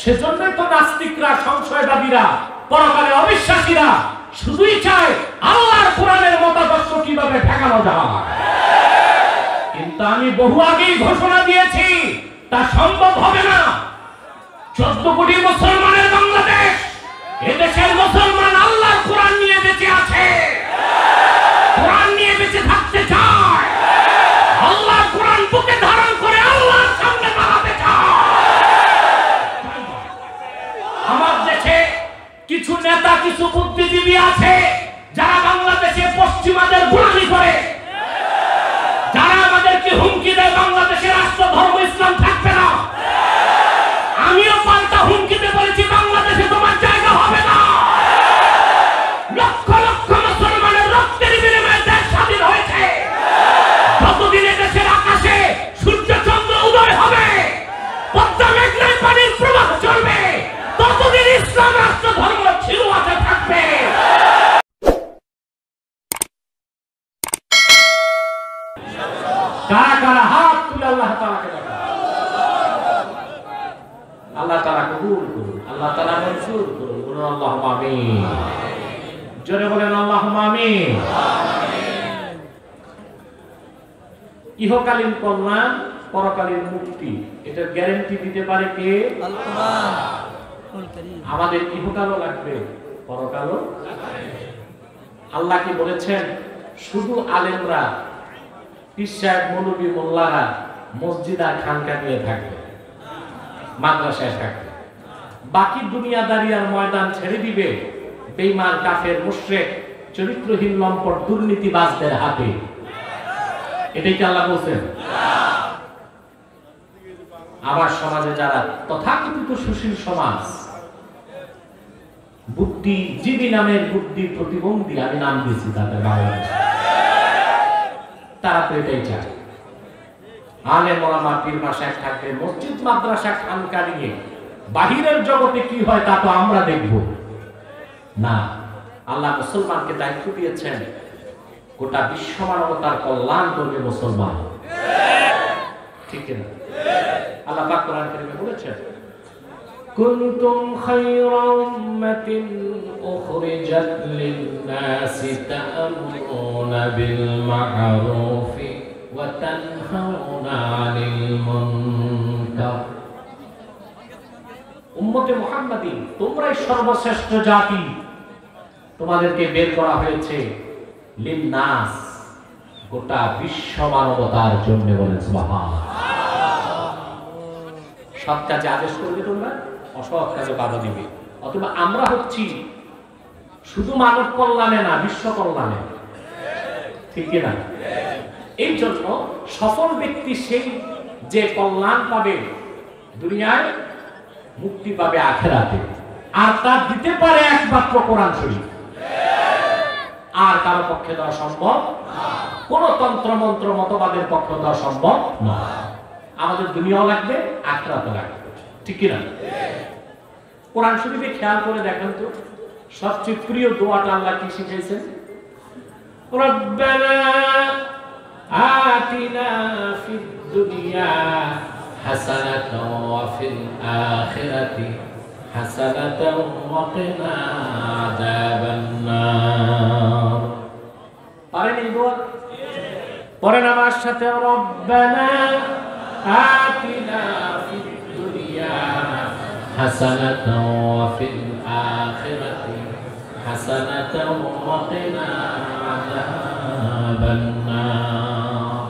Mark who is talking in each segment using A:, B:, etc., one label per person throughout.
A: সেজন্যই তো নাস্তিকরা, সংশয়বাদীরা, পরকালে অবিশ্বাসীরা শুধুই চায় আল্লাহর কোরআনের মতাদর্শ কিভাবে ঠেকানো যায়। কিন্তু আমি বহু আগেই ঘোষণা দিয়েছি তা সম্ভব হবে না। 14 কোটি মুসলমানের বাংলাদেশ, এদেশের মুসলমান আল্লাহর কোরআন নিয়ে বেঁচে আছে, কোরআন নিয়ে বেঁচে থাকতে চায়, আল্লাহর কোরআন বুকে ধারণ করে আল্লাহর সামনে দাঁড়াতে চায়। আমার দেশে কিছু নেতা, কিছু বুদ্ধিজীবী আছে যারা বাংলাদেশে পশ্চিমাদের গোলামি করে, যারা আমাদেরকে হুমকি দেয় বাংলাদেশের রাষ্ট্র ধর্ম ইসলাম থাকবে না। আমিও পাল্টা হুমকিতে বলেছি বাংলাদেশে তোমার জায়গা হবে না। লক্ষ লক্ষ মুসলমানের রক্তের বিনিময়ে দেশ স্বাধীন হয়েছে। যতদিন দেশের আকাশে সূর্য চন্দ্র উদয় হবে, পদ্মা মেঘনায় পানির প্রবাহ চলবে, ততদিন ইসলাম রাষ্ট্র ধর্ম ছিলুয়াতে থাকবে। কারা কারা হাত তুলে আল্লাহ তাআলাকে ডাকা। আল্লাহ তাআলা কবুল করুন, আল্লাহ তাআলা মঞ্জুর করুন। বলুন আল্লাহুম্মা আমিন। জোরে বলেন আল্লাহুম্মা আমিন। ইহকালীন কল্যাণ, পরকালীন মুক্তি, এটার গ্যারান্টি দিতে পারে কে? আল কোরআন। আমাদের ইহকালও লাগবে, পরকালও। আল্লাহ কি বলেছেন শুধু আলেমরা, পীর সাহেব, মৌলবী, মোল্লারা মসজিদ আর খানকা নিয়ে থাকবে, মাদ্রাসায় থাকবে, বাকি দুনিয়াদারি আর ময়দান ছেড়ে দিবে বেঈমান, কাফের, মুশরিক, চরিত্রহীন, লম্পট, দুর্নীতিবাজদের হাতে? এটাই কি আল্লাহ বলছেন? আমার সমাজে যারা তথাকথিত সুশীল সমাজ, বুদ্ধিজীবী নামের বুদ্ধি প্রতিবন্ধী, আমি নাম দিয়েছি তাদের, বাংলাদেশ, তারা তো এটাই চায় আলেম ওলামা পীর মাশায়েখ থাকবে, মসজিদ মাদ্রাসা খানকা নিয়ে বাহিরের জগতে কি হয় তা তো আমরা দেখব না। আল্লাহ মুসলমানকে দায়িত্ব দিয়েছেন গোটা বিশ্ব মানবতার কল্যাণ করবে মুসলমান, ঠিক না? আল্লাহ পাক কোরআন কারীমে বলেছেন কুনতুম খায়রা উম্মাতিন উখরিজাত লিন-নাসি তা'মুরুনা বিল মা'রুফি ওয়া তানহাউনা 'আনিল মুনকার। উম্মতে মুহাম্মাদী, তোমরাই সর্বশ্রেষ্ঠ জাতি, তোমাদেরকে বের করা হয়েছে লিন-নাস, গোটা বিশ্ব মানবতার জন্য। বলেন সুবহানাল্লাহ। সৎ কাজে আদেশ করবে তোমরা, অসৎ কাজে বাধা দিবে। অথবা আমরা হচ্ছি শুধু মানব কল্যাণে না, বিশ্ব কল্যাণে, ঠিক কিনা? এই জন্য সফল ব্যক্তি সেই যে কল্যাণ পাবে দুনিয়ায়, মুক্তি পাবে আখিরাতে, আর তার দিতে পারে একমাত্র কোরআন শরীফ। আর কারো পক্ষে দেওয়া সম্ভব না, কোন তন্ত্র মন্ত্র মতবাদের পক্ষে দেওয়া সম্ভব না। আমাদের দুনিয়াও লাগবে, আখিরাতও লাগবে, ঠিক কিনা? কোরআন শরীফে খেয়াল করে দেখেন তো, সবচেয়ে প্রিয় দোয়াটা আল্লাহ কি শিখাইছেন? রব্বানা আতিনা ফিদ দুনিয়া হাসানাতাও ওয়া ফিল আখিরাতি হাসানাতাও ওয়া কিনা আযাবান নার। পারেন এই দোয়া? পড়েন আমার সাথে, রব্বানা আতিনা ফিদ দুনিয়া হাসানাতাও ওয়া ফিল আখিরাতি হাসানাতাও ওয়া কিনা আযাবান নার।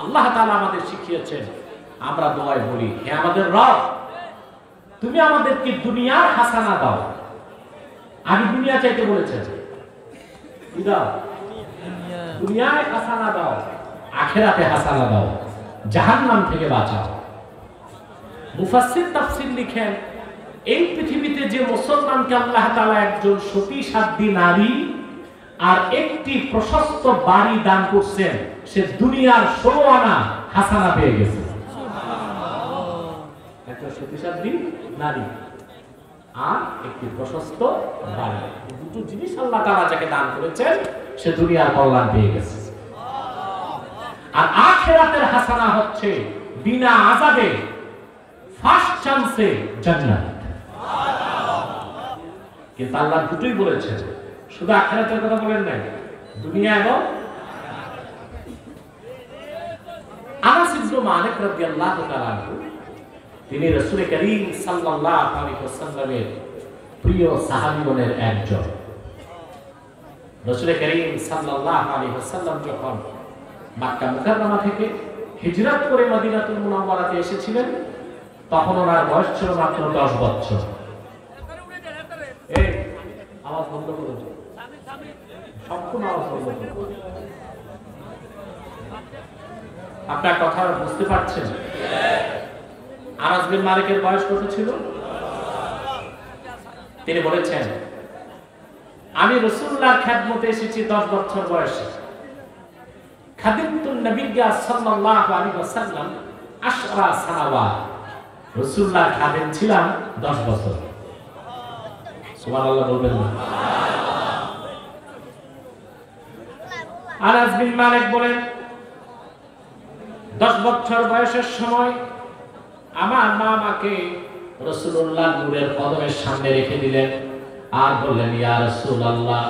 A: আল্লাহ তাআলা আমাদের শিখিয়েছেন, আমরা দোয়ায় বলি, হে আমাদের রব, তুমি আমাদেরকে দুনিয়ার হাসানা দাও। আমি দুনিয়া চাইতে বলেছেন, কি দাও? দুনিয়ায় হাসানা দাও, আখিরাতে হাসানা দাও, জাহান্নাম থেকে বাঁচাও। মুফাসসির তাফসীর লিখেন, এই পৃথিবীতে যে মুসলমানকে আল্লাহ তাআলা একজন সতী সাধ্বী নারী আর একটি প্রশস্ত বাড়ি দান করছেন, সে দুনিয়ার 16 আনা হাসানা পেয়ে গেছে। একটা সতী সাধ্বী নারী আর একটি প্রশস্ত বাড়ি, দুটো জিনিস আল্লাহ তাআলা যাকে দান করেছেন সে দুনিয়ার কল্যাণ পেয়ে গেছে। আর আখিরাতের হাসানা হচ্ছে বিনা আযাবে ফার্স্ট চান্সে জান্নাত। কিন্তু আল্লাহ দুটোই বলেছেন, শুধু আখিরাতের কথা বলেন নাই, দুনিয়া এবং আনাস ইবনে মালিক রাদিয়াল্লাহু তাআলা আনহু, তিনি রাসূল করিম সাল্লাল্লাহু আলাইহি ওয়াসাল্লামের প্রিয় সাহাবীগণের একজন। রাসূল করিম সাল্লাল্লাহু আলাইহি ওয়াসাল্লাম যখন মক্কা মুকাররমা থেকে হিজরত করে মদিনাতুল মুনাওয়ারাতে এসেছিলেন, তখন ওনার বয়স ছিল মাত্র 10 বছর। এই আওয়াজ বন্ধ করুন, সম্পূর্ণ আওয়াজ বন্ধ করুন। আপনার কথা বুঝতে পারছেন? আনাস বিন মালিকের বয়স কত ছিল? তিনি বলেছেন, আমি রাসূলুল্লাহর খেদমতে এসেছি 10 বছর বয়সে। খাদিমতুন নবী সাল্লাল্লাহু আলাইহি ওয়াসাল্লাম 10 সানাওয়াত, রাসূলুল্লাহর খাদেম ছিলাম 10 বছর। সুবহানাল্লাহ বলবেন না? আনাস বিন মালিক বলেন, 10 বছর বয়সের সময় আমার মা আমাকে রাসূলুল্লাহ নূরের কদমের সামনে রেখে দিলেন আর বললেন, ইয়া রাসূলুল্লাহ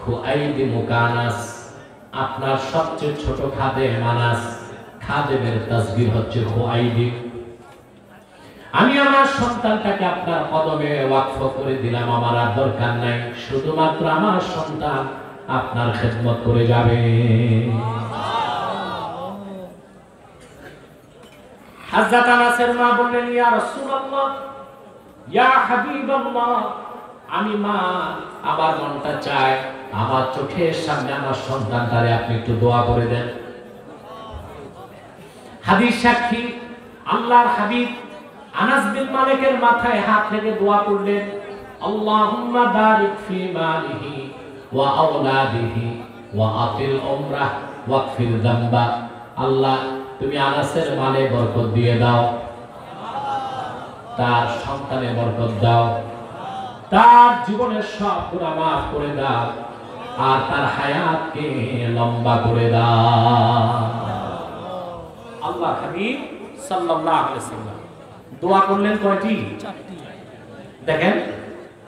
A: খুআইদি মুকানাস, আপনার সবচেয়ে ছোট খাদেম আনাস, খাদেমের তাসগীর হচ্ছে খুআইদি। আমি আমার সন্তানটাকে আপনার কদমে ওয়াকফ করে দিলাম, আমার আর দরকার নাই, শুধুমাত্র আমার সন্তান আপনার খেদমত করে যাবে। হযরত আনাসের মা বললেন, ইয়া রাসূলুল্লাহ, ইয়া হাবিবাল্লাহ, আমি মা, আমার মনটা চায় আমার চোখের সামনে আমার সন্তানটারে আপনি একটু দোয়া করে দেন। হাদিস সাক্ষী, আল্লাহর হাবিব আনাস বিন মালিকের মাথায় হাত রেখে দোয়া করলেন, আল্লাহুম্মা বারিক ফি মালিহি ওয়া আওলাদিহি ওয়া আতিল উমরাহ ওয়াগফির যামবা। আল্লাহ, তুমি আনাসের মালে বরকত দিয়ে দাও, তার সন্তানে বরকত দাও, তার জীবনের সব গুনাহ মাফ করে দাও, আর তার হায়াতকে লম্বা করে দাও। আল্লাহ হাবিব সাল্লাল্লাহু আলাইহি ওয়াসাল্লাম দোয়া করলেন কয়টি? 4টি। দেখেন,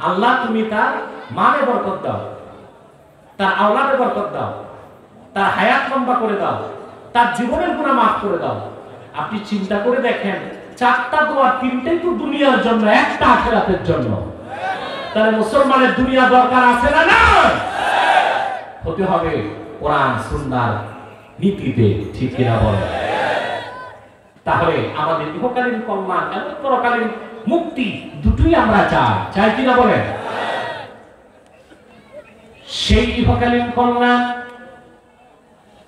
A: আল্লাহ তুমি তার মালে বরকত দাও, তার আওলাদে বরকত দাও, তার হায়াত লম্বা করে দাও, তার জীবনের গুনাহ মাফ করে দাও। আপনি চিন্তা করে দেখেন, 4টা দোয়া, 3টাই তো দুনিয়ার জন্য, একটা আখিরাতের জন্য। তাহলে মুসলমানের দুনিয়া দরকার আছে না? না, হতে হবে কোরআন সুন্নাহর নীতিতে, ঠিক কিনা বলেন? তাহলে আমাদের ইহকালীন কল্যাণ এবং পরকালীন মুক্তি দুটোই আমরা চাই কিনা বলেন? সেই ইহকালীন কল্যাণ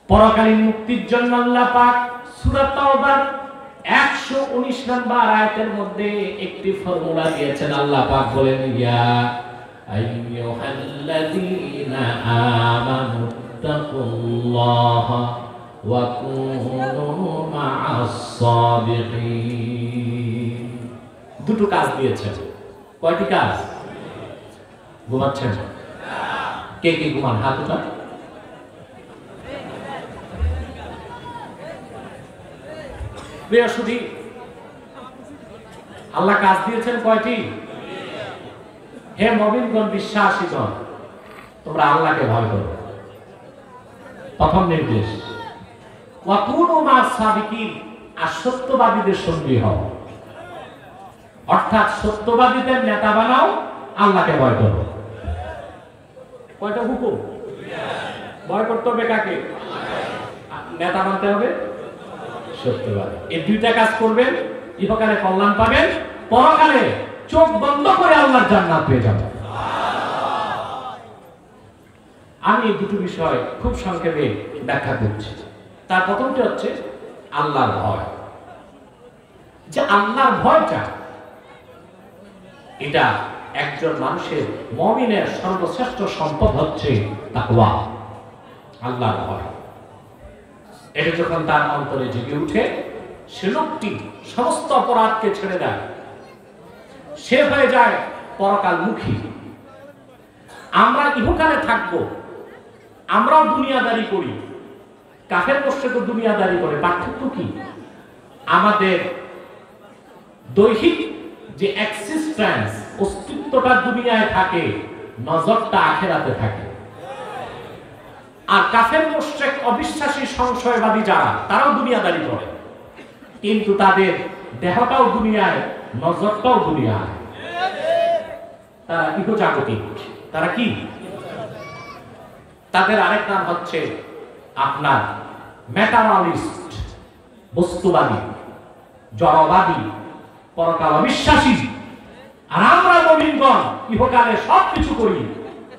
A: পরকালীন মুক্তির জন্য আল্লাহ পাক সূরা তাওবার 119 নম্বর আয়াতের মধ্যে একটি ফর্মুলা দিয়েছেন। আল্লাহ পাক বলেন, ইয়া আইয়ুহাল্লাযীনা আমানু তাকুল্লাহা ওয়া কুনু মা'আস সাদিকিন। দুটো কাজ দিয়েছেন। কয়টি কাজ? ঘুমাচ্ছেন? কে কে ঘুমান? হাত উঠান। বৃহস্পতি, আল্লাহ কাজ দিয়েছেন কয়টি? হে মুমিনগণ, বিশ্বাসীগণ, তোমরা আল্লাহকে ভয় করো। প্রথম নির্দেশ, ওয়া কুনু মা'আস সাদিকিন, আর সত্যবাদীদের সঙ্গী হও। অর্থাৎ সত্যবাদীদের নেতা বানাও, আল্লাহকে ভয় করো। কয়টা হুকুম? ভয় করতে হবে কাকে? নেতা বানতে হবে সত্যবাদী। এই দুইটা কাজ করবেন, ইহকালে কল্যাণ পাবেন, পরকালে চোখ বন্ধ করে আল্লাহর জান্নাত পেয়ে যাবেন। আমি এই দুটো বিষয় খুব সংক্ষেপে ব্যাখ্যা করছি। তার প্রথমটি হচ্ছে আল্লাহর ভয়। যে আল্লাহর ভয়টা, এটা একজন মানুষের, মুমিনের সর্বশ্রেষ্ঠ সম্পদ হচ্ছে তাকওয়া, আল্লাহর ভয়। এটা যখন তার অন্তরে জেগে উঠে, সে লোকটি সমস্ত অপরাধকে ছেড়ে দেয়, সে হয়ে যায় পরকালমুখী। আমরা ইহকালে থাকবো, আমরাও দুনিয়াদারি করি, কাফের মুশরিকও দুনিয়াদারি করে। পার্থক্য কি? আমাদের দৈহিক যে এক্সিস্টেন্স, অস্তিত্বটা দুনিয়ায় থাকে, নজরটা আখিরাতে থাকে। আর কাফের মুশরিক অবিশ্বাসী সংশয়বাদী যারা, তারাও দুনিয়াদারি করে, কিন্তু তাদের দেহটাও দুনিয়ায়, নজরটাও দুনিয়ায়। তারা ইহজাগতিক। তারা কি? তাদের আরেক নাম হচ্ছে আপনার ম্যাটারিয়ালিস্ট, বস্তুবাদী, জড়বাদী, পরকাল অবিশ্বাসী। আর আমরা মুমিনগণ ইহকালে সবকিছু করি,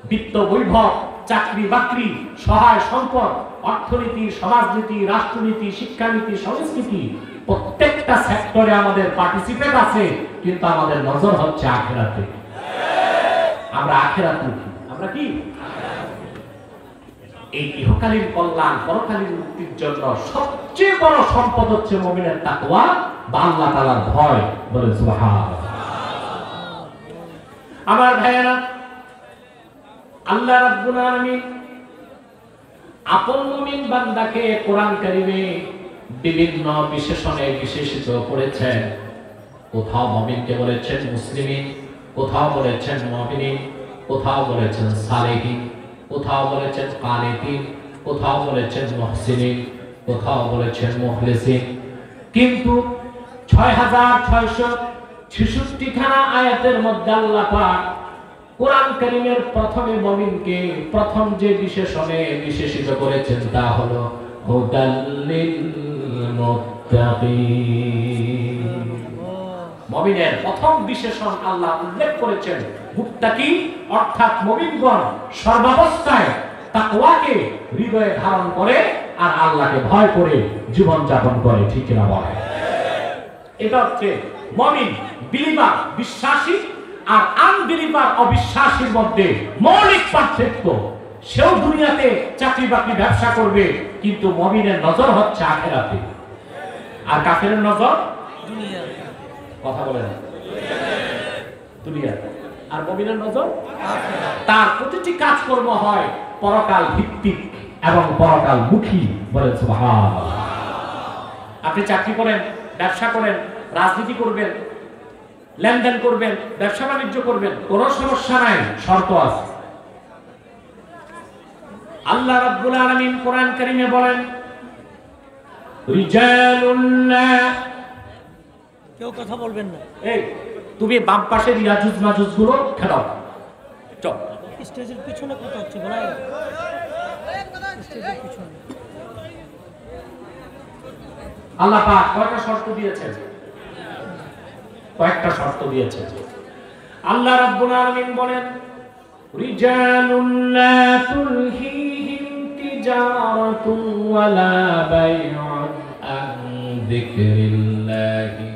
A: বিত্ত বৈভব, চাকরি বাকরি, সহায় সম্পদ, অর্থনীতি, সমাজনীতি, রাষ্ট্রনীতি, শিক্ষানীতি, সংস্কৃতি, প্রত্যেকটা সেক্টরে আমাদের পার্টিসিপেট আছে, কিন্তু আমাদের নজর হচ্ছে আখিরাতে। আমরা আখিরাতে, আমরা কি? এই ইহকালীন কল্যাণ, পরকালীন মুক্তির জন্য সবচেয়ে বড় সম্পদ হচ্ছে মুমিনের তাকওয়া বা আল্লাহ তাআলার ভয়। বলে সুবহানাল্লাহ। আমার ভাইয়েরা, আল্লাহ রাব্বুল আলামিন আপন মুমিন বান্দাকে কোরআন কারীমে বিভিন্ন বিশেষণে বিশেষিত করেছেন। কোথাও মুমিনকে বলেছেন মুসলিমিন, কোথাও বলেছেন মুমিনিন, কোথাও বলেছেন সালেহিন, কোথাও বলেছেন কানিতিন, কোথাও বলেছেন মুহসিনিন, কোথাও বলেছেন মুখলিসিন। কিন্তু ৬৬৬৬ খানা আয়াতের মধ্যে আল্লাহ পাক কোরআন কারীমের প্রথমে মুমিনকে প্রথম যে বিশেষণে বিশেষিত করেছেন তা হলো হুদাল লিল মুত্তাকিন। মুমিনের প্রথম বিশেষণ আল্লাহ উল্লেখ করেছেন মুত্তাকি, অর্থাৎ মুমিনগণ সর্বাবস্থায় তাকওয়াকে হৃদয়ে ধারণ করে আর আল্লাহকে ভয় করে জীবন যাপন করে। ঠিক না বলে? এটা হচ্ছে মুমিন, বিলিভার বিশ্বাসী, আর আনবিলিভার অবিশ্বাসীর মধ্যে মৌলিক পার্থক্য। সেও দুনিয়াতে চাকরি বাকরি ব্যবসা করবে, কিন্তু মুমিনের নজর হচ্ছে আখিরাতে, আর কাফেরের নজর দুনিয়াতে। কথা বলে না? দুনিয়াতে। আর মুমিনের নজর আখিরাতে। তার প্রতিটি কাজকর্ম হয় পরকাল ভিত্তিক এবং পরকাল মুখী। বলে সুবহানাল্লাহ। আপনি চাকরি করেন, ব্যবসা করেন, রাজনীতি করবেন, লেনদেন করবেন, ব্যবসা বাণিজ্য করবেন, কোনো সমস্যা নাই, শর্ত আছে। আল্লাহ রাব্বুল আলামিন কোরআন কারীমে বলেন রিজালুল্লাহ।
B: কেউ কথা বলবেন না।
A: এই তুমি বাম পাশে ইয়াজুজ মাজুজ গুলো খেলাও। চল,
B: স্টেজের পিছনে কথা হচ্ছে, বলাই স্টেজের পিছনে।
A: আল্লাহ পাক কয়টা শর্ত দিয়েছেন? কয়েকটা শর্ত দিয়েছেন। আল্লাহ রাব্বুল আলামিন বলেন রিজালুন লা তুলহিহিম তিজারাতুন ওয়ালা বাইউন আন যিকরিল্লাহি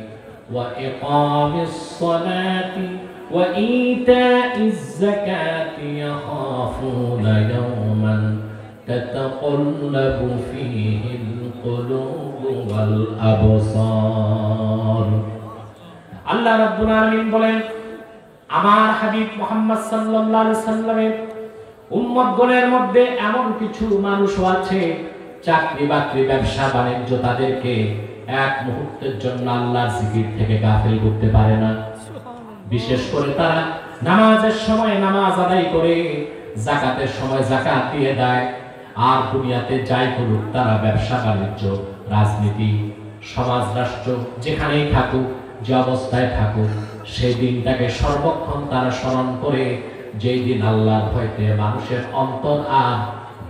A: ওয়া ইকামিস সালাতি ওয়া ইতাইজ যাকাতি ইয়াখাফুনা ইয়াওমান তাতাকাল্লাবু ফীহিল কুলুবু ওয়াল আবসার। আল্লাহ রাব্বুল আলামিন বলেন আমার হাবিব মুহাম্মদ সাল্লাল্লাহু আলাইহি সাল্লামের উম্মতগণের মধ্যে এমন কিছু মানুষ আছে, চাকরি বাকরি ব্যবসা বাণিজ্য তাদেরকে এক মুহূর্তের জন্য আল্লাহর জিকির থেকে গাফিল করতে পারে না। বিশেষ করে তারা নামাজের সময় নামাজ আদায় করে, যাকাতের সময় যাকাত দিয়ে দেয়, আর দুনিয়াতে যাই করুক, তারা ব্যবসা বাণিজ্য, রাজনীতি, সমাজ রাষ্ট্র যেখানেই থাকুক, যে অবস্থায় থাকুক, সেই দিনটাকে সর্বক্ষণ তারা স্মরণ করে, যেই দিন আল্লাহর ভয়তে মানুষের অন্তর আর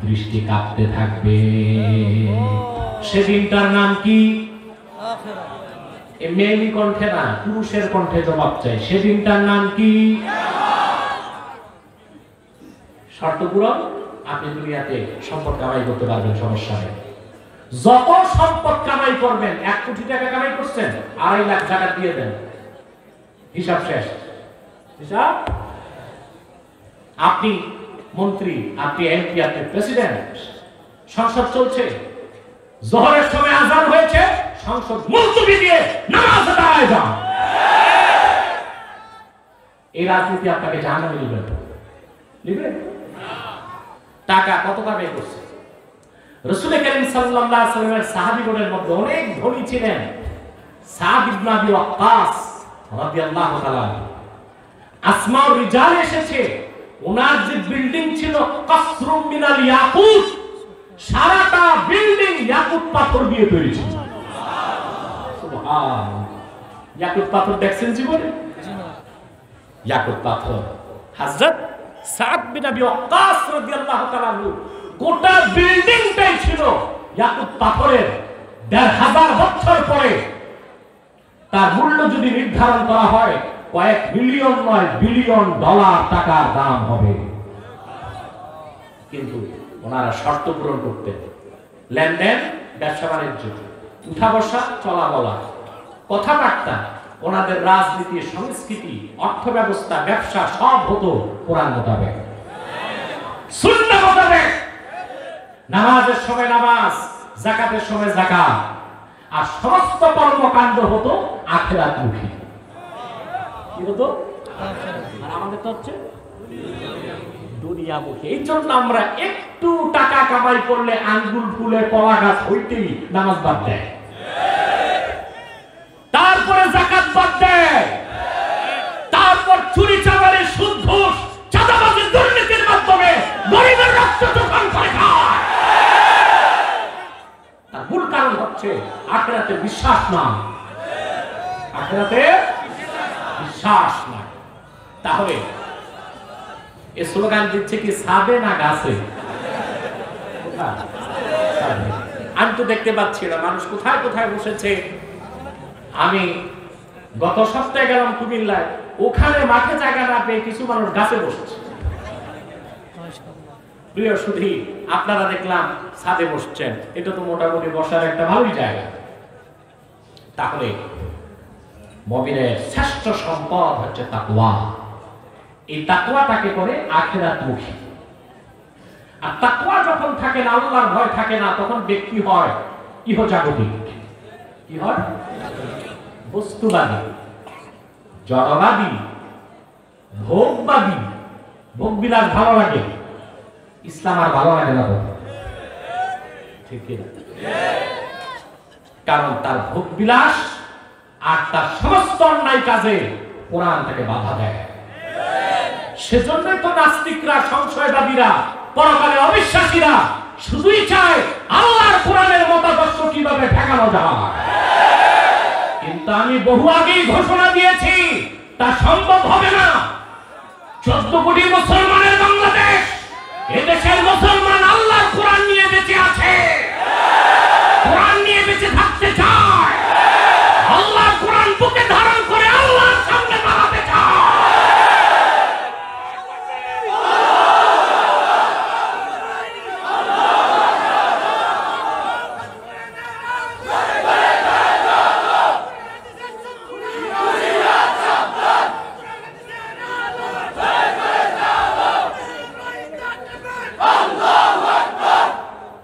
A: দৃষ্টি কাঁপতে থাকবে। সেদিনটার নাম কি? মেয়েলি কণ্ঠে না, পুরুষের কণ্ঠে জবাব চাই। সেদিনটার নাম কি? শর্ত পূরণ, আপনি দুনিয়াতে সম্পদ কামাই করতে পারবেন, সমস্যা নেই। যত সম্পদ কামাই করবেন, 1 কোটি টাকা কামাই করছেন, 2.5 লাখ টাকা দিয়ে দেন, হিসাব শেষ। হিসাব, আপনি মন্ত্রী, আপনি এমপি, আপনি প্রেসিডেন্ট, সংসদ চলছে, জোহরের সময় আযান হয়েছে, সংসদ মুলতবি দিয়ে নামাজ আদায় যান। এই রাজনীতি আপনাকে জাহান্নামে নিবে না। নিবে? টাকা কত কামাই করছে? রাসূল করিম সাল্লাল্লাহু আলাইহি ওয়াসাল্লামের সাহাবীগণের মধ্যে অনেক ধনী ছিলেন। সাদ ইবনে আবি ওয়াক্কাস রাদিয়াল্লাহু তাআলা। আসমাউর রিজাল এসেছে, ওনার যে বিল্ডিং ছিল কসরুম মিনাল ইয়াকুত, সারাটা বিল্ডিং ইয়াকুত পাথর দিয়ে তৈরি ছিল। সুবহান, ইয়াকুত পাথর দেখছেন জীবনে? ইয়াকুত পাথর। হযরত সাদ বিন আবি ওয়াক্কাস রাদিয়াল্লাহু তাআলা গোটা বিল্ডিংটাই ছিল ইয়াকুত পাথরের। ১৫০০ বছর পরে তার মূল্য যদি নির্ধারণ করা হয়, কয়েক মিলিয়ন নয় বিলিয়ন ডলার টাকার দাম হবে। কিন্তু ওনারা শর্ত পূরণ করতেন, লেনদেন, ব্যবসা বাণিজ্য, উঠা বসা, চলা বলা, কথাবার্তা, ওনাদের রাজনীতি, সংস্কৃতি, অর্থ ব্যবস্থা, ব্যবসা সব হতো কোরআন মোতাবেক, সুন্নাহ মোতাবেক। নামাজের সময় নামাজ, যাকাতের সময় যাকাত, আর সমস্ত কর্মকাণ্ড হতো আখিরাতমুখী। কি হতো? আর আমাদের তো হচ্ছে দুনিয়ামুখী। এই জন্য আমরা একটু টাকা কামাই করলে আঙ্গুল ফুলে কলা গাছ হইতেই নামাজ বাদ দেয়, তারপরে যাকাত বাদ দেয়, তারপর চুরি চামারি, সুদ ঘুষ, চাঁদাবাজি, দুর্নীতির মাধ্যমে গরিবের রক্ত দোকান করে খায়। তার মূল কারণ হচ্ছে আখিরাতে বিশ্বাস না, আখিরাতে বিশ্বাস না। তাহলে এই স্লোগান দিচ্ছে কি সাবে না গাছে? আমি তো দেখতে পাচ্ছি না মানুষ কোথায় কোথায় বসেছে। আমি গত সপ্তাহে গেলাম কুমিল্লায়, ওখানে মাঠে জায়গা না পেয়ে কিছু মানুষ গাছে বসেছে। প্রিয় সুধী, আপনারা দেখলাম ছাদে বসছেন, এটা তো মোটামুটি বসার একটা ভালোই জায়গা। তাহলে মুমিনের শ্রেষ্ঠ সম্পদ হচ্ছে তাকওয়া। এই তাকওয়াটাকে করে আখিরাতমুখী। আর তাকওয়া যখন থাকে না, আল্লাহর ভয় থাকে না, তখন ব্যক্তি হয় ইহজাগতিক। কি হয়? বস্তুবাদী, জড়বাদী, ভোগবাদী। ভোগবিলাস ভালো লাগে, ইসলাম আর ভালো লাগে না। ঠিক কিনা? কারণ তার ভোগবিলাস আর তার সমস্ত অন্যায় কাজে কোরআন তাকে বাধা দেয়। সেজন্যই তো নাস্তিকরা, সংশয়বাদীরা, পরকালে অবিশ্বাসীরা শুধুই চায় আল্লাহর কোরআনের মতাদর্শ কিভাবে ঠেকানো যায়। কিন্তু আমি বহু আগেই ঘোষণা দিয়েছি, তা সম্ভব হবে না। 14 কোটি মুসলমানের বাংলাদেশ, এদেশের মুসলমান আল্লাহর কোরআন নিয়ে বেঁচে আছে, কোরআন নিয়ে বেঁচে থাকতে চায়, আল্লাহর কোরআন বুকে ধারণ করে আল্লাহর সামনে দাঁড়াতে চায়।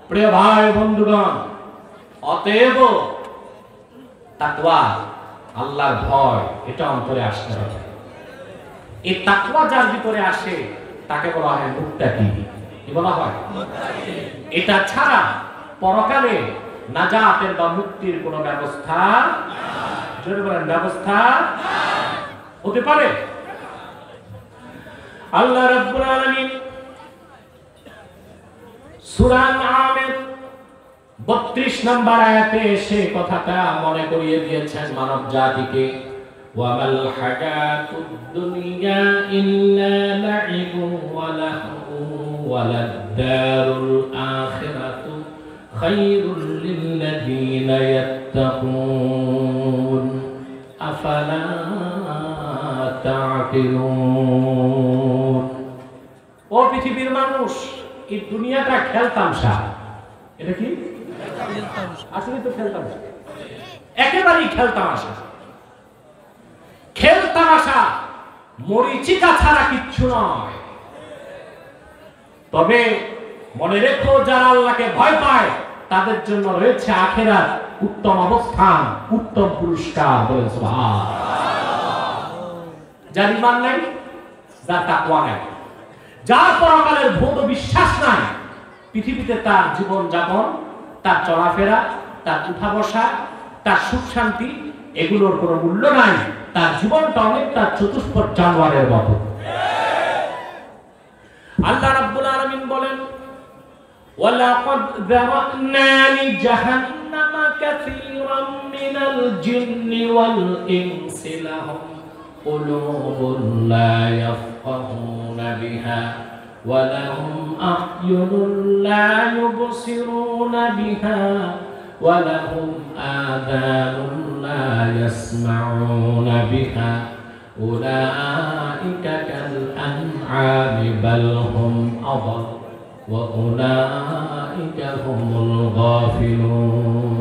A: প্রিয় ভাই বন্ধুগণ, অতএব তাকওয়া, আল্লাহর ভয়, এটা অন্তরে আসতে হবে। এই তাকওয়া যার ভিতরে আসে তাকে বলা হয় মুত্তাকি। কি বলা হয়? এটা ছাড়া পরকালে নাজাতের বা মুক্তির কোনো ব্যবস্থা, জোরে বলেন, ব্যবস্থা হতে পারে। আল্লাহ রাব্বুল আলামিন সূরা আনআমের 32 নম্বর আয়াতে এসে কথাটা মনে করিয়ে দিয়েছেন মানব জাতিকে। ওয়ামাল হায়াতুদ দুনিয়া ইল্লা লাইবু ওয়া লাহু ওয়ালাদ-দারুল আখিরাতু খায়রুল লিল্লাযীনা ইয়াত্তাকুন আফালা তা'কিলুন। ও পৃথিবীর মানুষ, এই দুনিয়াটা খেলতামশা। এটা কি? আসলে তো খেলতামশা, একেবারেই খেলতামশা। খেলতামশা, মরিচিকা ছাড়া কিচ্ছু নয়। তবে মনে রেখো, যারা আল্লাহকে ভয় পায় তাদের জন্য রয়েছে আখিরাত, উত্তম অবস্থান, উত্তম পুরস্কার। বলেন সুবহানাল্লাহ। যার ঈমান নাই, যার তাকওয়া নাই, যার পরকালের ভৌত বিশ্বাস নাই, পৃথিবীতে তার জীবন যাপন, তার চলাফেরা, তার উঠা বসা, তার সুখ শান্তি, এগুলোর কোনো মূল্য নাই। তার জীবনটা অনেকটা চতুষ্পদ জানোয়ারের মতো। আল্লাহ রাব্বুল আলামিন বলেন, ওয়ালাকাদ যারানা লিজাহান্নামা কাসীরাম মিনাল জিন্নি ওয়াল ইনসি লাহুম কুলুবুন লা ইয়াফকাহুনা বিহা ওয়া লাহুম আ'য়ুনুন লা ইউবসিরুনা বিহা ওয়া লাহুম আযানুন লা ইয়াসমাউনা বিহা উলাইকা কাল আন'আমি বাল হুম আযাল ওয়া উলাইকা হুমুল গাফিলুন।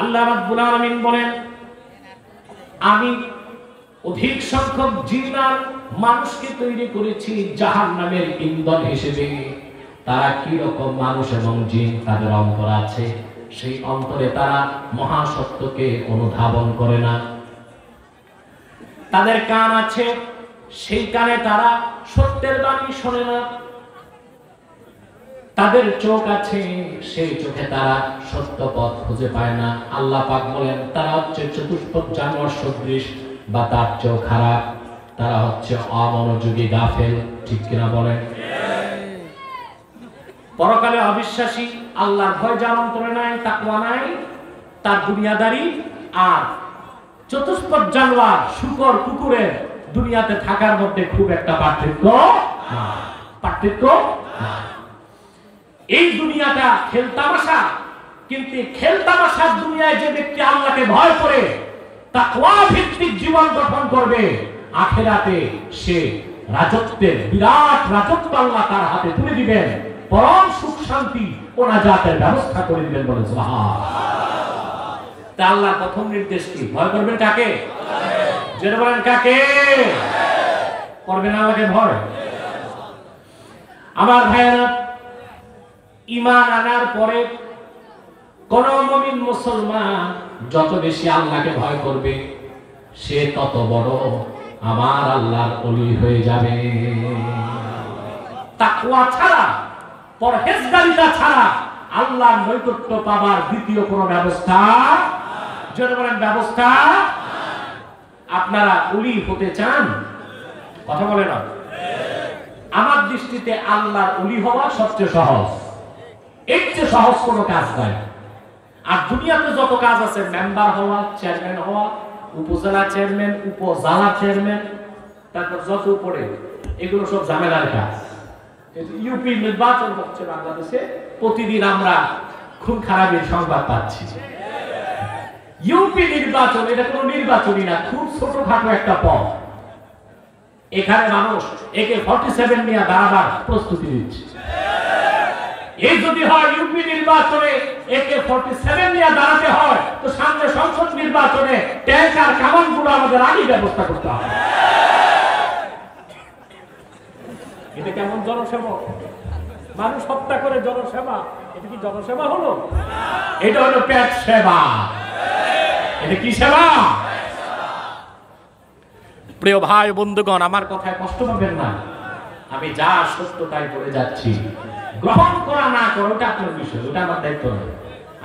A: আল্লাহ রাব্বুল আলামিন বলেন, আমি অধিক সংখ্যক জিন আর মানুষকে তৈরি করেছি জাহান্নামের ইন্ধন হিসেবে। তারা কি রকম মানুষ এবং জিন, তাদের অন্তর আছে, সেই অন্তরে তারা মহাসত্যকে অনুধাবন করে না। তাদের কান আছে, সেই কানে তারা সত্যের বাণী শোনে না। তাদের চোখ আছে, সেই চোখে তারা সত্য পথ খুঁজে পায় না। আল্লাহ পাক বলেন, তারা হচ্ছে চতুষ্পদ জানোয়ার সদৃশ বা তার চেয়েও খারাপ। তারা হচ্ছে অমনোযোগী, গাফেল। ঠিক কিনা বলেন? পরকালে অবিশ্বাসী, আল্লাহর ভয় যার অন্তরে নাই, তাকওয়া নাই, তার দুনিয়াদারি। আর চতুষ্পদ জানোয়ার, শূকর, কুকুরের দুনিয়াতে থাকার মধ্যে খুব একটা পার্থক্য না। এই দুনিয়াটা খেলতামাশা, কিন্তু খেলতামাশার দুনিয়ায় যে ব্যক্তি আল্লাহকে ভয় করে তাকওয়া ভিত্তিক জীবন গঠন করবে, আখিরাতে সে রাজত্বের বিরাট রাজত্ব আল্লাহ তার হাতে তুলে দিবেন, পরম সুখ শান্তি ও নাজাতের ব্যবস্থা করে দিবেন। বলেন সুবহানাল্লাহ। তা আল্লাহর প্রথম নির্দেশ কি? ভয় করবেন কাকে? যেটা বলেন কাকে করবেন? আল্লাহকে ভয়। আমার ভাইয়েরা, ঈমান আনার পরে কোন মুমিন মুসলমান যত বেশি আল্লাহকে ভয় করবে, সে তত বড় আমার আল্লাহর ওলি হয়ে যাবে। তাকওয়া ছাড়া, পরহেজগারিতা ছাড়া আল্লাহর নৈকট্য পাবার দ্বিতীয় কোন ব্যবস্থা, যেটা বলেন ব্যবস্থা। আপনারা ওলি হতে চান? কথা বলে না। আমার দৃষ্টিতে আল্লাহর ওলি হওয়া সবচেয়ে সহজ। এর চেয়ে সহজ কোনো কাজ নাই। আর দুনিয়াতে যত কাজ আছে, মেম্বার হওয়া, চেয়ারম্যান হওয়া, উপজেলা চেয়ারম্যান, উপজেলা চেয়ারম্যান, তারপর যত উপরে, এগুলো সব ঝামেলার কাজ। ইউপি নির্বাচন হচ্ছে বাংলাদেশে, প্রতিদিন আমরা খুন খারাপের সংবাদ পাচ্ছি। ইউপি নির্বাচন, এটা কোনো নির্বাচনই না, খুব ছোটখাটো একটা পদ। এখানে মানুষ AK-47 নিয়ে দাঁড়াবার প্রস্তুতি নিচ্ছে। এই যদি হয় ইউপি নির্বাচনে AK-47 নিয়ে দাঁড়াতে হয়, তো সামনে সংসদ নির্বাচনে ট্যাঙ্ক আর কামানগুলো আমাদের আগেই ব্যবস্থা করতে হবে। এটা কেমন জনসেবা? মানুষ হত্যা করে জনসেবা, এটা কি জনসেবা হলো? এটা হলো পেট সেবা। এটা কি সেবা? প্রিয় ভাই বন্ধুগণ, আমার কথায় কষ্ট পাবেন না। আমি যা সত্য তাই বলে যাচ্ছি। গ্রহণ করা না করা ওটা আপনার বিষয়, ওটা আমার দায়িত্ব নয়।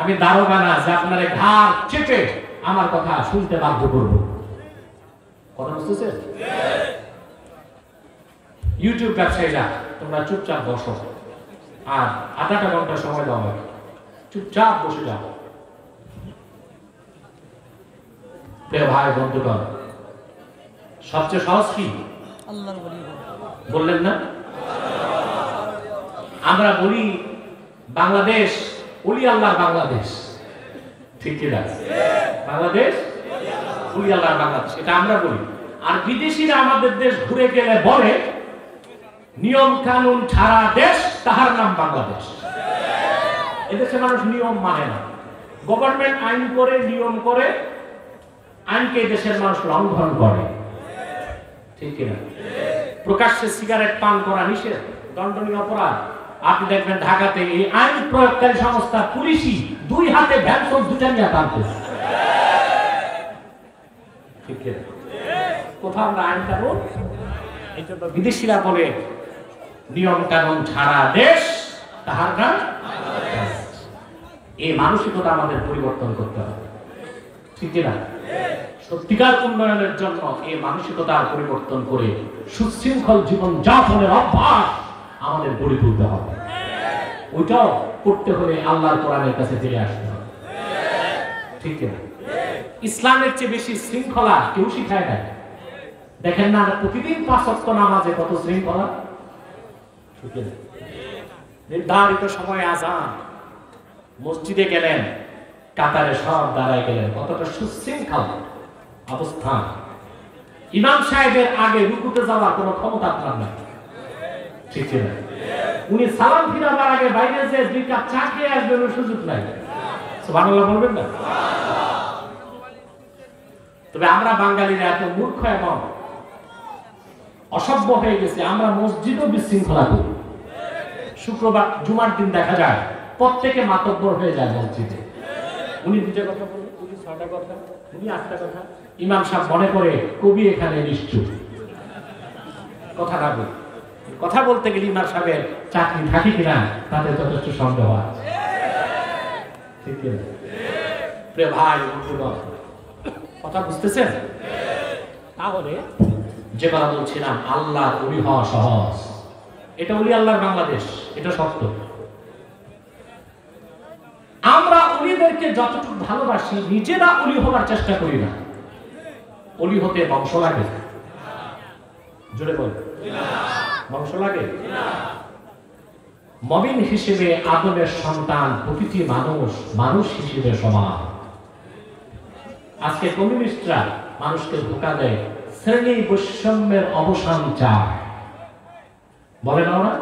A: আমি দারোগা না যে আপনার ঘাড় চেপে আমার কথা শুনতে বাধ্য করবো। কথা বুঝতেছেন? ইউটিউব ব্যবসায়ীরা, তোমরা চুপচাপ বসো, আর আধাটা ঘন্টা সময় দেওয়া হবে, চুপচাপ বসে যাও। প্রিয় ভাই বন্ধুগণ, সবচেয়ে সহজ কি?
B: আল্লাহর ওলি
A: বললেন না? আমরা বলি বাংলাদেশ ওলি আল্লাহর বাংলাদেশ। ঠিক কি না? বাংলাদেশ ওলি আল্লাহর বাংলাদেশ, এটা আমরা বলি। আর বিদেশিরা আমাদের দেশ ঘুরে গেলে বলে নিয়ম কানুন ছাড়া দেশ, তাহার নাম বাংলাদেশ। এদেশে মানুষ নিয়ম মানে না। গভর্নমেন্ট আইন করে, নিয়ম করে, আইনকে দেশের মানুষ লঙ্ঘন করে। ঠিক কিনা? প্রকাশ্যে সিগারেট পান করা নিষেধ, দণ্ডনীয় অপরাধ। আপনি দেখবেন ঢাকাতে এই আইন প্রয়োগকারী সংস্থা পুলিশই 2 হাতে ভ্যানসন দুটা নিয়ে টানতেছে। ঠিক কিনা? কোথাও আমরা আইন কানুন, এই জন্য বিদেশিরা বলে নিয়ম কানুন ছাড়া দেশ, তাহার নাম এই মানসিকতা আমাদের পরিবর্তন করতে হবে। ঠিক কিনা? সত্যিকার উন্নয়নের জন্য এই মানসিকতার পরিবর্তন করে সুশৃঙ্খল জীবন যাপনের অভ্যাস আমাদের গড়ে তুলতে হবে। ওইটাও করতে হলে আল্লাহর কোরআনের কাছে ফিরে আসতে হবে, ঠিক না? ইসলামের চেয়ে বেশি শৃঙ্খলা কেউ শিখায় না। দেখেন না প্রতিদিন 5 ওয়াক্ত নামাজে কত শৃঙ্খলা, ঠিক না? নির্ধারিত সময়ে আযান, মসজিদে গেলেন, কাতারে সব দাঁড়ায় গেলেন, কতটা সুশৃঙ্খল অবস্থান। ইমাম সাহেবের আগে রুকুতে যাওয়ার কোনো ক্ষমতা আপনার নাই, ঠিক না? উনি সালাম ফিরাবার আগে বাইরে যে 2 কাপ চা খেয়ে আসবেন সুযোগ নাই। সুবহানাল্লাহ বলবেন না? তবে আমরা বাঙালিরা এত মূর্খ এবং অসভ্য হয়ে গেছি, আমরা মসজিদও বিশৃঙ্খলা করি। শুক্রবার জুমার দিন দেখা যায় প্রত্যেকে মাতব্বর হয়ে যায় মসজিদে। উনি 2টা কথা বলবেন, উনি 6টা কথা, উনি 8টা কথা। ইমাম সাহেব মনে করে কবি এখানে নিশ্চুপ, কথা না বলি। কথা বলতে গেলে ইমাম সাহেবের চাকরি থাকে কিনা তাতে যথেষ্ট সন্দেহ আছে, ঠিক না? প্রিয় ভাই বন্ধুগণ, কথা বুঝতেছেন? তাহলে যে কথা বলছিলাম, আল্লাহর ওলি হওয়া সহজ। এটা ওলি আল্লাহর বাংলাদেশ, এটা সত্য। আমরা ওলিদেরকে যতটুকু ভালোবাসি, নিজেরা ওলি হবার চেষ্টা করি না। ওলি হতে বংশ লাগে, জোরে বল, বংশ লাগে। মুমিন হিসেবে আদমের সন্তান প্রতিটি মানুষ মানুষ হিসেবে সমান। আজকে কমিউনিস্টরা মানুষকে ধোঁকা দেয়, শ্রেণী বৈষম্যের অবসান চায়, বলে না ওরা?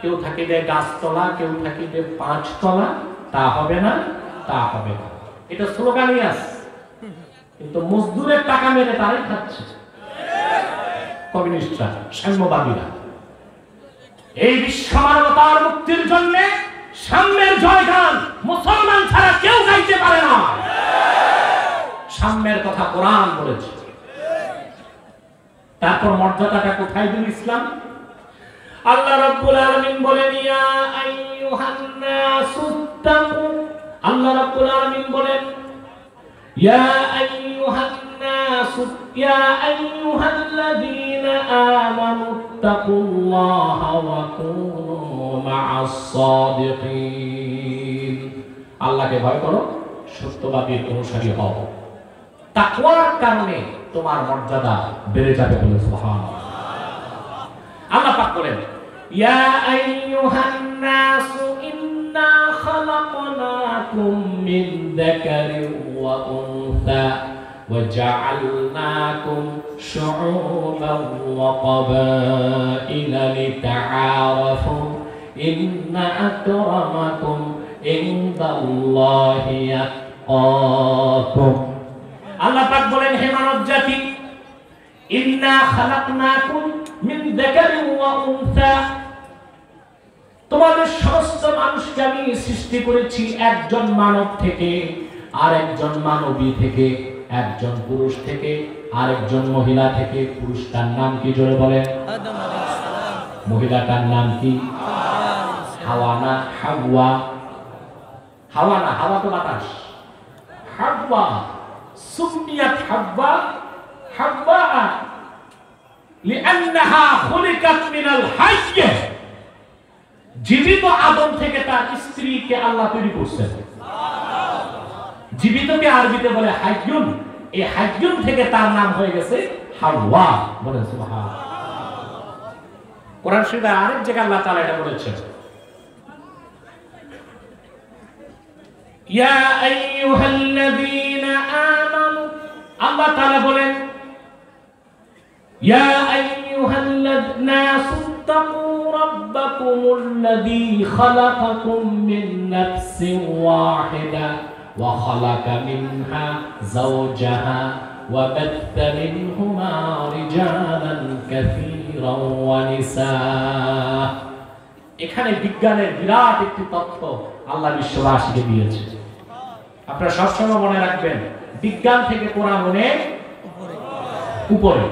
A: কেউ থাকিবে গাছতলা, কেউ থাকিবে 5 তলা, তা হবে না, তা হবে না, এটা স্লোগানই আছে। কিন্তু মজদুরের টাকা মেরে তারাই খাচ্ছে কমিউনিস্টরা, সাম্যবাদীরা। এই বিশ্ব মানবতার মুক্তির জন্য সাম্যের জয়গান মুসলমান ছাড়া কেউ গাইতে পারে না। সাম্যের কথা কোরআন বলেছে। তারপর মর্যাদাটা কোথায় দিল ইসলাম? আল্লাহ রাব্বুল আলামিন বলেন, ইয়া আইয়ুহান নাসুত্তাকু। আল্লাহ রাব্বুল আলামিন বলেন, ইয়া আইয়ুহান নাসু, ইয়া আইয়ুহাল্লাযীনা আমানুত্তাকুল্লাহা ওয়া কুনু মা'আস সাদিকিন। আল্লাহকে ভয় করো, সত্যবাদীর অনুসারী হও। তাকওয়ার কারণে তোমার মর্যাদা বেড়ে যাবে বলে সুবহানাল্লাহ। আল্লাহ পাক বলেন, ইয়া আইয়ুহান নাসু ইন্না খালাকনাকুম মিন যাকারিন ওয়া উনসা ওয়া জাআলনাকুম শুউবান ওয়া ক্বাবাইলা লিতাআরাফু ইন্না আকরামাকুম ইনদাল্লাহি আতকাকুম। আল্লাহ পাক বলেন, হে মানব জাতি, ইন্না খালাকনাকুম মিন যাকারিন ওয়া উনসা, তোমাদের সমস্ত মানুষকে আমি সৃষ্টি করেছি একজন মানব থেকে আর একজন মানবী থেকে, একজন পুরুষ থেকে আর একজন মহিলা থেকে। পুরুষটার নাম কি জোরে বলেন? আদম আলাইহিস সালাম। মহিলাটার নাম কি? হাওয়া না হাওয়া? হাওয়া না, হাওয়া তো বাতাস। হাওয়া সুমিয়াত হাওয়া হাওয়া লিআন্নাহা খুলিকাত মিনাল হাইয়। জীবিত আদম থেকে তার স্ত্রীকে আল্লাহ তৈরি করছেন। জীবিতকে আরবিতে বলে হাইয়ুন, এই হাইয়ুন থেকে তার নাম হয়ে গেছে হাওয়া। বলেন সুবহানাল্লাহ। কোরআন শরীফে আরেক জায়গায় আল্লাহ তাআলা এটা বলেছেন, ইয়া আইয়ুহাল্লাযীনা আমানু। আল্লাহ তাআলা বলেন, ইয়া আইয়ুহান্নাসু ইত্তাকু রাব্বাকুমুল্লাযী খালাকাকুম মিন নাফসিন ওয়াহিদা ওয়া খালাকা মিনহা যাওজাহা ওয়া বাথা মিনহুমা রিজালান কাসীরান ওয়া নিসা। এখানে বিজ্ঞানের বিরাট একটি তথ্য আল্লাহ বিশ্ববাসীকে দিয়েছে। আপনারা সবসময় মনে রাখবেন, বিজ্ঞান থেকে কোরআন অনেক উপরে।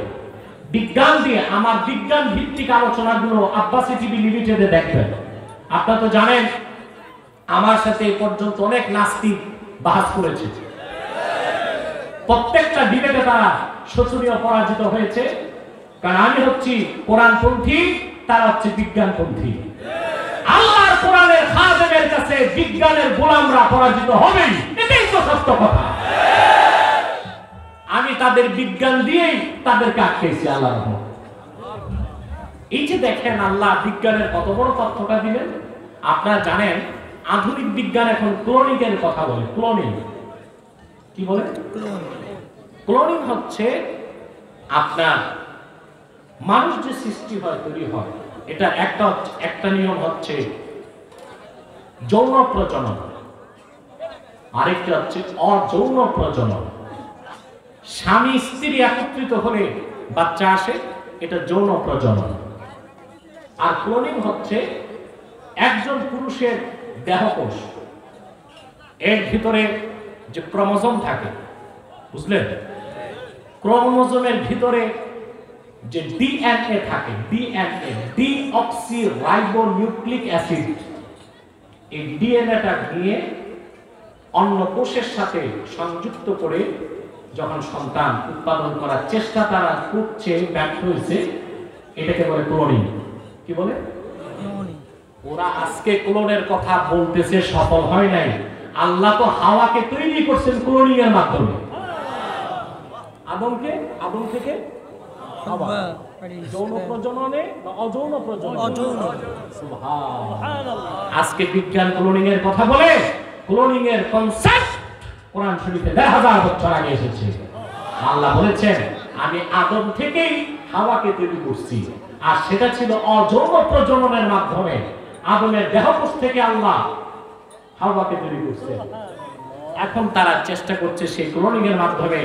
A: বিজ্ঞান দিয়ে আমার বিজ্ঞান ভিত্তিক আলোচনাগুলো আব্বাসী টিভি লিমিটেডে দেখবেন। আপনারা তো জানেন আমার সাথে এই পর্যন্ত অনেক নাস্তিক বাহাস করেছে, প্রত্যেকটা ডিবেটে তারা শোচনীয় পরাজিত হয়েছে, কারণ আমি হচ্ছি কোরআনপন্থী, তারা হচ্ছে বিজ্ঞানপন্থী। আল্লাহর কোরআনের খাদেমের কাছে বিজ্ঞানের গোলামরা পরাজিত হবেই, এটাই তো সত্য কথা। আমি তাদের বিজ্ঞান দিয়েই তাদেরকে আটকেছি আল্লাহর রহমতে। এই যে দেখেন আল্লাহ বিজ্ঞানের কত বড় তথ্যটা দিলেন। আপনারা জানেন আধুনিক বিজ্ঞান এখন ক্লোনিংয়ের কথা বলে। ক্লোনিং কি বলে? ক্লোনিং হচ্ছে আপনার মানুষ যে সৃষ্টি হয়, তৈরি হয়, এটা একটা নিয়ম হচ্ছে যৌন প্রজনন, আরেকটা হচ্ছে অযৌন প্রজনন। স্বামী স্ত্রী একত্রিত হলে বাচ্চা আসে, এটা যৌন প্রজনন। আর ক্লোনিং হচ্ছে একজন পুরুষের দেহকোষ, এর ভিতরে যে ক্রোমোজোম থাকে, বুঝলেন? ক্রোমোজোমের ভিতরে যে ডিএনএ থাকে, ডিএনএ ডিঅক্সিরাইবোনিউক্লিক অ্যাসিড, এই ডিএনএটা নিয়ে অন্য কোষের সাথে সংযুক্ত করে যখন সন্তান উৎপাদন করার চেষ্টা তারা করছে, ব্যর্থ হয়েছে, এটাকে বলে ক্লোনিং। কি বলে? ওরা আজকে ক্লোনের কথা বলতেছে, সফল হয় নাই। আল্লাহ তো হাওয়াকে তৈরি করছেন ক্লোনিং এর মাধ্যমে। আদম থেকে হাওয়া, যৌন প্রজননে বা অযৌন প্রজননে। সুবহানাল্লাহ। আজকে বিজ্ঞান ক্লোনিং এর কথা বলে। ক্লোনিং এর কনসেপ্ট কোরআন শরীফে 1000 বছর আগে এসেছে। আল্লাহ বলেছেন আমি আদম থেকেই হাওয়াকে তৈরি করছি, আর সেটা ছিল অযৌন প্রজননের মাধ্যমে। আদমের দেহকোষ থেকে আল্লাহ হাওয়াকে তৈরি করছে। এখন তারা চেষ্টা করছে সেই ক্লোনিং এর মাধ্যমে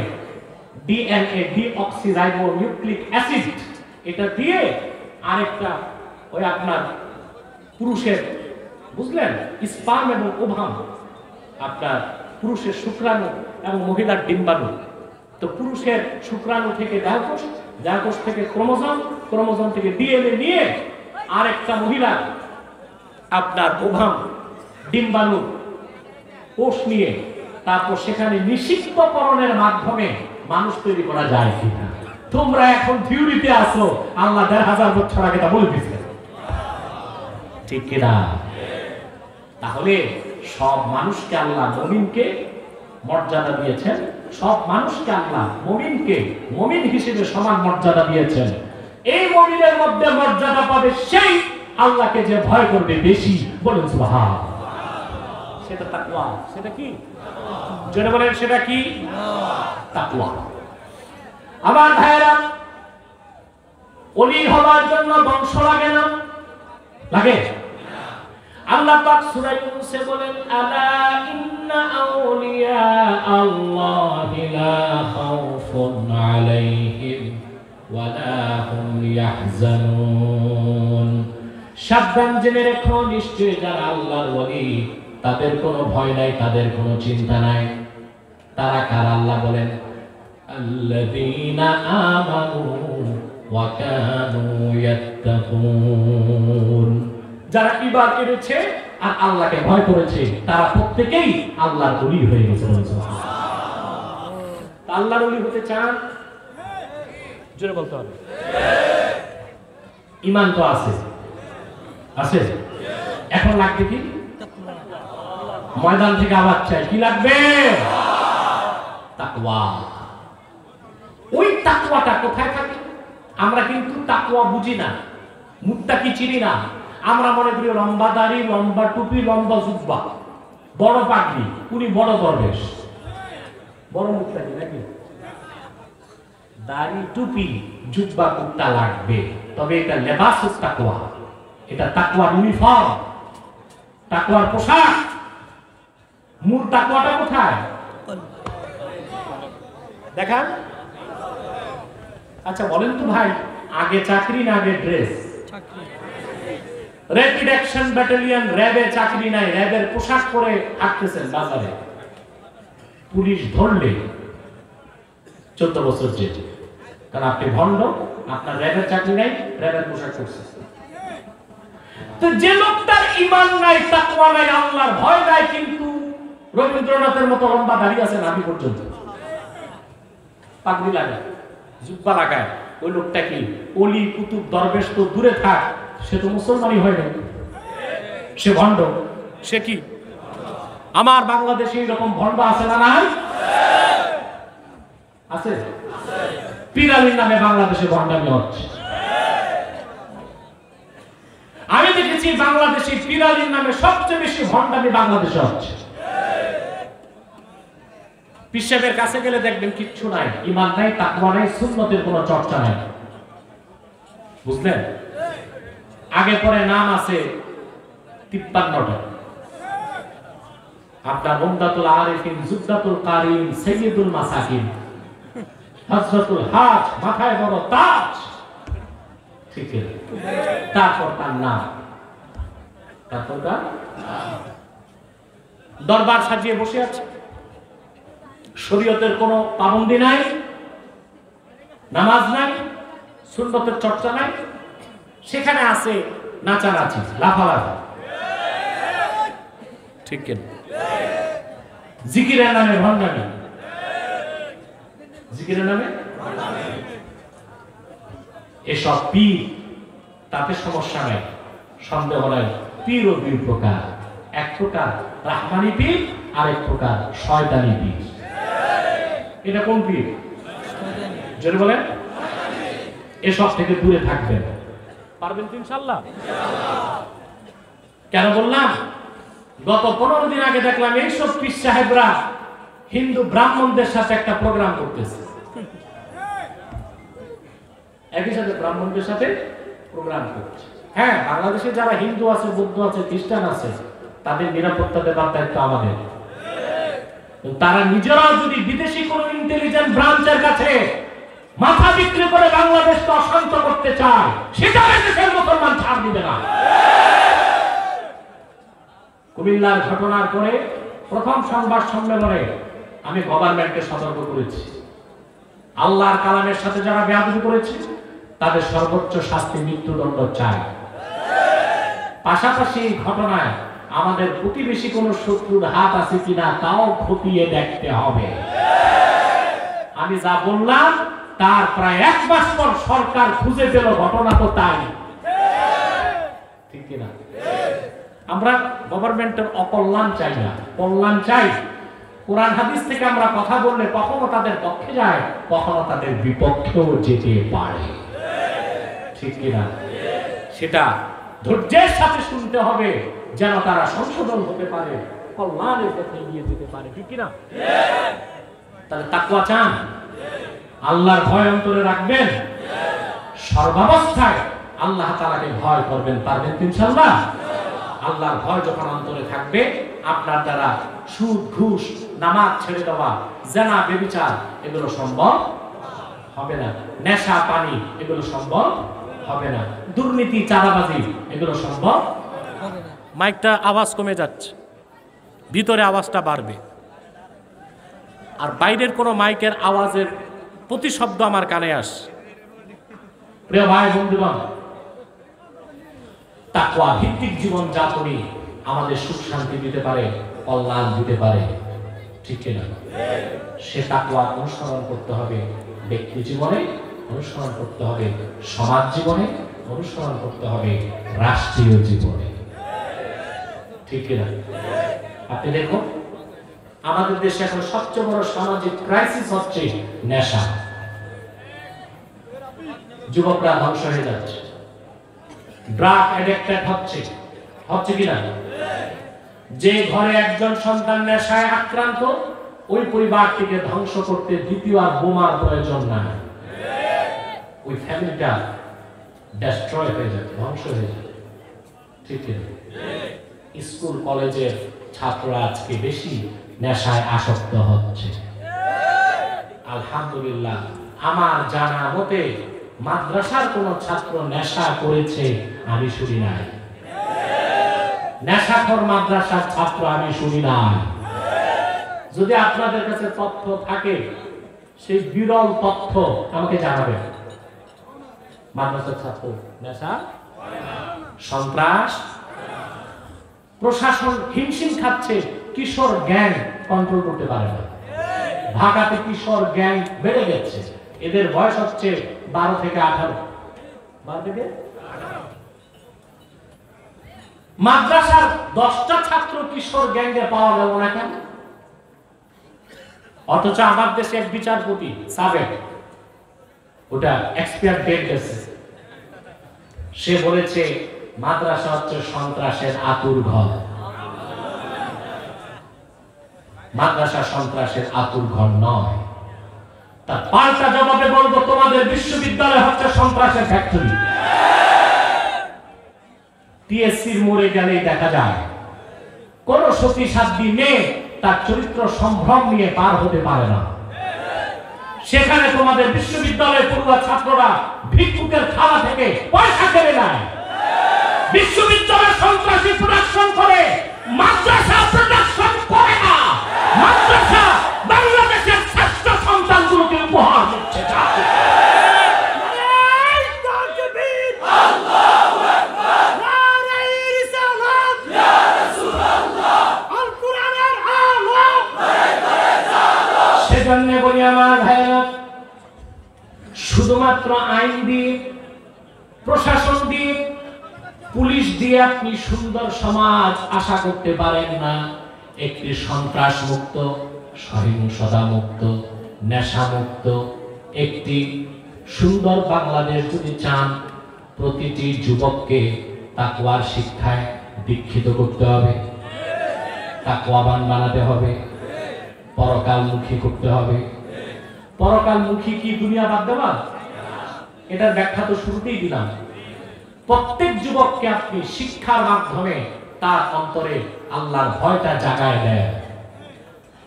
A: ডিএনএ ডিঅক্সিরাইবোনিউক্লিক অ্যাসিড এটা দিয়ে আরেকটা ওই আপনার পুরুষের, বুঝলেন, স্পার্ম এবং ওভাম, আপনার পুরুষের শুক্রাণু এবং মহিলার ডিম্বাণু। তো পুরুষের শুক্রাণু থেকে দেহকোষ, দেহকোষ থেকে ক্রোমোজোম, ক্রোমোজোম থেকে ডিএনএ নিয়ে আরেকটা মহিলা আপনার ওভাম ডিম্বাণু কোষ নিয়ে তারপর সেখানে নিষিদ্ধকরণের মাধ্যমে মানুষ তৈরি করা যায় কিনা। তোমরা এখন থিওরিতে আসো, আল্লাহ 1000 বছর আগে তা বলে দিয়েছে, ঠিক কিনা? তাহলে সব মানুষকে আল্লাহ মুমিনকে মর্যাদা দিয়েছেন, সব মানুষকে আল্লাহ মুমিনকে মুমিন হিসেবে সমান মর্যাদা দিয়েছেন। এই মুমিনের মধ্যে মর্যাদা পাবে সেই আল্লাহকে যে ভয় করবে বেশি। বলুন সুবহানাল্লাহ। সেটা তাকওয়া। সেটা কি? জোরে বলেন, সেটা কি? তাকওয়া। আমার ভাইরা, ওলি হওয়ার জন্য বংশ লাগে না? লাগে? আল্লাহ পাক সূরা ইউনূসে বলেন আলা ইন্না আউলিয়া আল্লাহি লা খাউফুন আলাইহিম ওয়া লা হুম ইয়াহজানুন। সাবধান জেনে রেখো, নিশ্চয়ই যারা আল্লাহর ওলি তাদের কোনো ভয় নাই, তাদের কোনো চিন্তা নাই। তারা কারা? আল্লাহ বলেন আল্লাযীনা আমানু ওয়া কানু ইয়াত্তাকুন। যারা ঈমান এনেছে আর আল্লাহকে ভয় করেছে, তারা প্রত্যেকেই আল্লাহর ওলি হয়ে গেছে। আল্লাহর ওলি হতে চান? জোরে বলতে হবে। ঈমান তো আছে, আছে। এখন লাগবে কি? ময়দান থেকে আওয়াজ চাই, কি লাগবে? তাকওয়া। ওই তাকওয়াটা কোথায় থাকে? আমরা কিন্তু তাকওয়া বুঝি না, মুত্তাকি চিনি না। আমরা মনে করি লম্বা দাড়ি, লম্বা টুপি, লম্বা জুব্বা, বড় পাগড়ি, উনি বড় দরবেশ, বড় মুত্তাকি নাকি? দাড়ি, টুপি, জুব্বা, কুর্তা লাগবে, তবে এটা লেবাসুত তাকওয়া, এটা তাকওয়ার ইউনিফর্ম, তাকওয়ার পোশাক। মূল তাকওয়াটা কোথায় দেখান? আচ্ছা বলেন তো ভাই, আগে চাকরি না আগে ড্রেস? র্যাপিড অ্যাকশন ব্যাটালিয়ন র্যাবে চাকরি নাই, র্যাবের পোশাক পরে হাঁটতেছেন বাজারে, পুলিশ ধরলে 14 বছর জেল, কারণ আপনি ভণ্ড, আপনার র্যাবের চাকরি নাই, র্যাবের পোশাক পরছেন। তো যে লোকটার ঈমান নাই, তাকওয়া নাই, আল্লাহর ভয় নাই, কিন্তু রবীন্দ্রনাথের মতো লম্বা দাড়ি আছে নাভি পর্যন্ত, পাগড়ি লাগায়, জুব্বা লাগায়, ওই লোকটা কি অলি কুতুব দরবেশ তো দূরে থাক, সে তো মুসলমানই হয় না, সে ভণ্ড। সে কি? আমার বাংলাদেশে এরকম ভণ্ড আছে না? নাই আছে? পীর আলীর নামে বাংলাদেশে ভণ্ডামি হচ্ছে। আমি দেখেছি বাংলাদেশে পীর আলীর নামে সবচেয়ে বেশি ভণ্ডামি বাংলাদেশে হচ্ছে। পীর সাহেবের কাছে গেলে দেখবেন কিচ্ছু নাই, ঈমান নাই, তাকওয়া নাই, সুন্নতের কোনো চর্চা নাই। বুঝলেন? আগে পরে নাম আছে 53টা। আপনার উমদাতুল আরিফিন, জুদ্দাতুল কারিম, সাইয়্যিদুল মাসাকিন, হযরতুল হাজ, মাথায় বড় তাজ, ঠিক আছে? তারপর তার নাম, তারপর তার দরবার সাজিয়ে বসে আছে। শরীয়তের কোনো পাবন্দি নাই, নামাজ নাই, সুন্নতের চর্চা নাই, সেখানে আছে নাচানাচি, লাফালাফি, ঠিক কিনা? জিকিরের নামে ভণ্ডামি, জিকিরের নামে এসব পীর, তাতে সমস্যা নাই, সন্দেহ নাই। পীর ও দুই প্রকার, এক প্রকার রাহমানি পীর, আরেক প্রকার শয়তানি পীর। এটা কোন পীর? জোরে বলেন। এসব থেকে দূরে থাকবেন, পারবেন তো ইনশাআল্লাহ? কেন বললাম? গত 15 দিন আগে দেখলাম এইসব পীর সাহেবরা হিন্দু ব্রাহ্মণদের সাথে একটা প্রোগ্রাম করতেছে, একই সাথে ব্রাহ্মণদের সাথে প্রোগ্রাম করছে। হ্যাঁ, বাংলাদেশে যারা হিন্দু আছে, বৌদ্ধ আছে, খ্রিস্টান আছে, তাদের নিরাপত্তা দেবার দায়িত্ব আমাদের। তারা নিজেরাও যদি বিদেশি কোন ইন্টেলিজেন্ট ব্রাঞ্চের কাছে মাথা বিক্রি করে বাংলাদেশকে অশান্ত করতে চায়, সেটা দেশের মুসলমান ছাড় দিবে না। কুমিল্লার ঘটনার পরে প্রথম সংবাদ সম্মেলনে আমি গভর্নমেন্টকে সতর্ক করেছি, আল্লাহর কালামের সাথে যারা বেয়াদবি করেছে তাদের সর্বোচ্চ শাস্তি মৃত্যুদণ্ড চাই। পাশাপাশি এই ঘটনায় আমাদের প্রতিবেশী কোন শত্রুর হাত আছে কিনা তাও খতিয়ে দেখতে হবে। আমি যা বললাম তার প্রায় 1 মাস পর সরকার খুঁজে পেল ঘটনা তো তাই, ঠিক কিনা? আমরা গভর্নমেন্টের অকল্যাণ চাই না, কল্যাণ চাই। কোরআন হাদিস থেকে আমরা কথা বললে কখনো তাদের পক্ষে যায়, কখনো তাদের বিপক্ষেও যেতে পারে, ঠিক কিনা? সেটা ধৈর্যের সাথে শুনতে হবে যেন তারা সংশোধন হতে পারে, কল্যাণের পথে এগিয়ে যেতে পারে, ঠিক কিনা? তাহলে তাকওয়া চান, আল্লাহর ভয় অন্তরে রাখবেন, সর্বাবস্থায় আল্লাহ তাআলাকে ভয় করবেন, পারবেন ইনশাআল্লাহ? আল্লাহর ভয় যখন অন্তরে থাকবে, আপনার দ্বারা সুদ, ঘুষ, নামাজ ছেড়ে দেওয়া, জেনা, ব্যভিচার এগুলো সম্ভব হবে না, নেশা, পানি এগুলো সম্ভব হবে না, দুর্নীতি, চাঁদাবাজি এগুলো সম্ভব হবে না। মাইকটা আওয়াজ কমে যাচ্ছে, ভিতরে আওয়াজটা বাড়বে, আর বাইরের কোনো মাইকের আওয়াজের প্রতিশব্দ আমার কানে আসে। প্রিয় ভাই বন্ধুগণ, তাকওয়া ভিত্তিক জীবন যাপনই আমাদের সুখ শান্তি দিতে পারে, কল্যাণ দিতে পারে, ঠিক কিনা? সে তাকওয়া অনুসরণ করতে হবে ব্যক্তি জীবনে, অনুসরণ করতে হবে সমাজ জীবনে, অনুসরণ করতে হবে রাষ্ট্রীয় জীবনে, ঠিক কিনা? আপনি দেখুন, আমাদের দেশে এখন সবচেয়ে বড় সামাজিক ক্রাইসিস হচ্ছে নেশা। যুবকরা ধ্বংস হয়ে যাচ্ছে, ড্রাগ অ্যাডিক্টেড হচ্ছে কিনা? যে ঘরে একজন সন্তান নেশায় আক্রান্ত, ওই পরিবারটিকে ধ্বংস করতে দ্বিতীয় আর বোমার প্রয়োজন নাই, ওই ফ্যামিলিটা ডেস্ট্রয় হয়ে যাবে, ধ্বংস হয়ে যাবে, ঠিক কিনা? স্কুল কলেজের ছাত্ররা আজকে বেশি নেশায় আসক্ত হচ্ছে। আলহামদুলিল্লাহ, আমার জানা মতে মাদ্রাসার কোন ছাত্র নেশা করেছে আমি শুনি নাই, নেশাখোর মাদ্রাসার ছাত্র আমি শুনি নাই। যদি আপনাদের কাছে তথ্য থাকে, সেই বিরল তথ্য আমাকে জানাবেন। মাদ্রাসার ছাত্র নেশা, সন্ত্রাস, প্রশাসন হিমশিম খাচ্ছে, কিশোর গ্যাং কন্ট্রোল করতে পারে না, ঢাকাতে কিশোর গ্যাং বেড়ে গেছে, এদের বয়স হচ্ছে 12 থেকে 18। 12 থেকে মাদ্রাসার 10টা ছাত্র কিশোর গ্যাংয়ে পাওয়া গেল না কেন? অথচ আমার দেশে এক বিচারপতি সাবেক, ওটা এক্সপায়ার ডেট গেছে, সে বলেছে মাদ্রাসা হচ্ছে সন্ত্রাসের আতুর ঘর। মাদ্রাসা সন্ত্রাসের আতুর ঘর নয়। তার পাল্টা জবাবে বলবো তোমাদের বিশ্ববিদ্যালয় হচ্ছে সন্ত্রাসের ফ্যাক্টরি। টিএসসির মোড়ে গেলেই দেখা যায় কোন সতী সাধ্বী মেয়ে তার চরিত্র সম্ভ্রম নিয়ে পার হতে পারে না। সেখানে তোমাদের বিশ্ববিদ্যালয়ে পড়ুয়া ছাত্ররা ভিক্ষুকের খাওয়া থেকে পয়সা কেড়ে নেয়। বিশ্ববিদ্যালয় সন্ত্রাসী প্রোডাকশন করে, মাদ্রাসা প্রোডাকশন করে না। মাদ্রাসা বাংলাদেশের শ্রেষ্ঠ সন্তানগুলোকে উপহার দিচ্ছে। সেজন্য বলি আমার ভাইরা, শুধুমাত্র আইন দিয়ে, প্রশাসন দিয়ে, পুলিশ দিয়ে আপনি সুন্দর সমাজ আশা করতে পারেন না। একটি সন্ত্রাস মুক্ত, সহিংসতা মুক্ত, নেশা মুক্ত একটি সুন্দর বাংলাদেশ যদি চান, প্রতিটি যুবককে তাকওয়ার শিক্ষায় দীক্ষিত করতে হবে, তাকওয়াবান বানাতে হবে, পরকালমুখী করতে হবে। পরকালমুখী কি দুনিয়া বাদ দেওয়া? এটার ব্যাখ্যা তো শুরুতেই দিলাম। প্রত্যেক যুবককে আপনি শিক্ষার মাধ্যমে তার অন্তরে আল্লাহর ভয়টা জাগায় দেয়।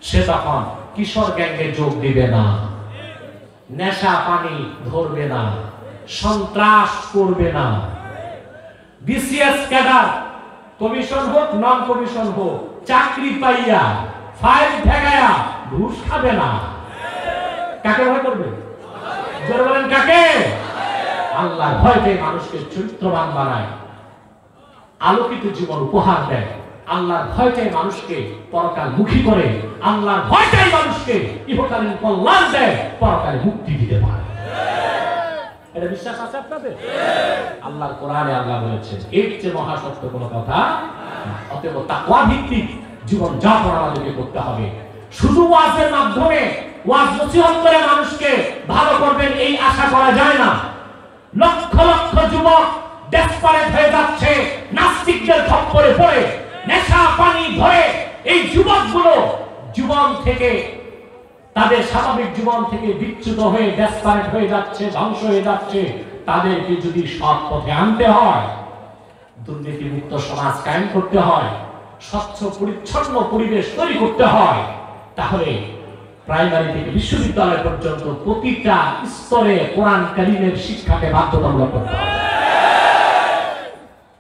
A: সে তখন কিশোর গ্যাংয়ে যোগ দিবে না, নেশা পানি ধরবে না, সন্ত্রাস করবে না। বিসিএস ক্যাডার, কমিশন হোক নন কমিশন হোক, চাকরি পাইয়া ফাইল ঠেকায়া ঘুষ খাবে না। কাকে ভয় করবে? জোরে বলেন কাকে? আল্লাহর ভয়তে মানুষকে চরিত্রবান বানায়, আলোকিত জীবন উপহার দেয়। আল্লাহর ভয়টাই মানুষকে পরকালমুখী করে, আল্লাহর ভয়টাই মানুষকে ইহকালীন কল্যাণ দেয়, পরকালে মুক্তি দিতে পারে। এটা বিশ্বাস আছে আপনাদের? আল্লাহর কোরআনে আল্লাহ বলেছেন, এর চেয়ে মহাসত্য কোনো কথা না। অতএব তাকওয়া ভিত্তিক জীবন যাপন আমাদেরকে করতে হবে। শুধু ওয়াজের মাধ্যমে, ওয়াজ নসিহত করে মানুষকে ভালো করবেন এই আশা করা যায় না। লক্ষ লক্ষ যুবক ডেসপারেট হয়ে যাচ্ছে নাস্তিকদের খপ্পরে পড়ে, নেশা পানি ধরে। এই যুবকগুলো জীবন থেকে, তাদের স্বাভাবিক জীবন থেকে বিচ্যুত হয়ে ডেসপারেট হয়ে যাচ্ছে, ধ্বংস হয়ে যাচ্ছে। তাদেরকে যদি সৎ পথে আনতে হয়, দুর্নীতি মুক্ত সমাজ কায়েম করতে হয়, স্বচ্ছ পরিচ্ছন্ন পরিবেশ তৈরি করতে হয়, তাহলে প্রাইমারি থেকে বিশ্ববিদ্যালয় পর্যন্ত প্রতিটা স্তরে কোরআন কারীমের শিক্ষাকে বাধ্যতামূলক করতে হবে।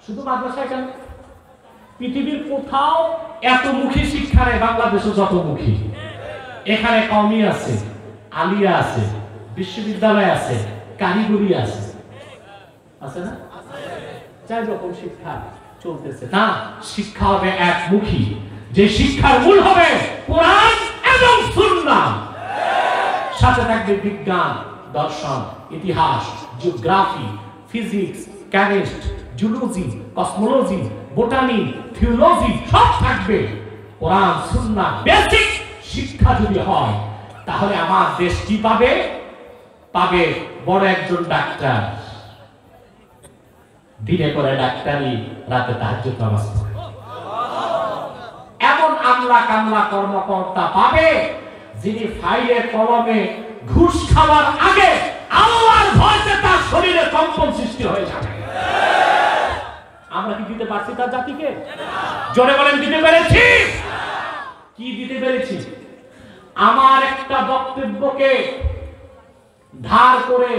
A: শুধু মাদ্রাসায় কেন, পৃথিবীর কোথাও এত মুখী শিক্ষা নেই, বাংলাদেশে যত মুখী। এখানে কওমি আছে, আলিয়া আছে, বিশ্ববিদ্যালয় আছে, কারিগরি আছে, আছে না? চাই রকম শিক্ষা চলতেছে না। শিক্ষা হবে একমুখী, যে শিক্ষার মূল হবে কোরআন এবং সুন্নাহ। সাথে থাকবে বিজ্ঞান, দর্শন, ইতিহাস, geography, physics, chemistry, zoology, cosmology, botany, theology সব থাকবে। কোরআন সুন্নাহ বেসিক শিক্ষা যদি হয়, তাহলে আমার দেশ কি পাবে? পাবে বড় একজন ডাক্তার, দিনে করে ডাক্তারি, রাতে তাহাজ্জুদ নামাজ পড়ে। এমন আমলা কামলা কর্মকর্তা পাবে, যিনি ফাইলে কলমে ঘুষ খাওয়ার আগে আল্লাহর ভয়তে তার শরীরে কম্পন সৃষ্টি হয়ে যাবে। আমরা কি দিতে পারছি তার জাতিকে? জোরে বলেন দিতে পেরেছি? কি দিতে পেরেছি? আমার একটা বক্তব্যকে ধার করে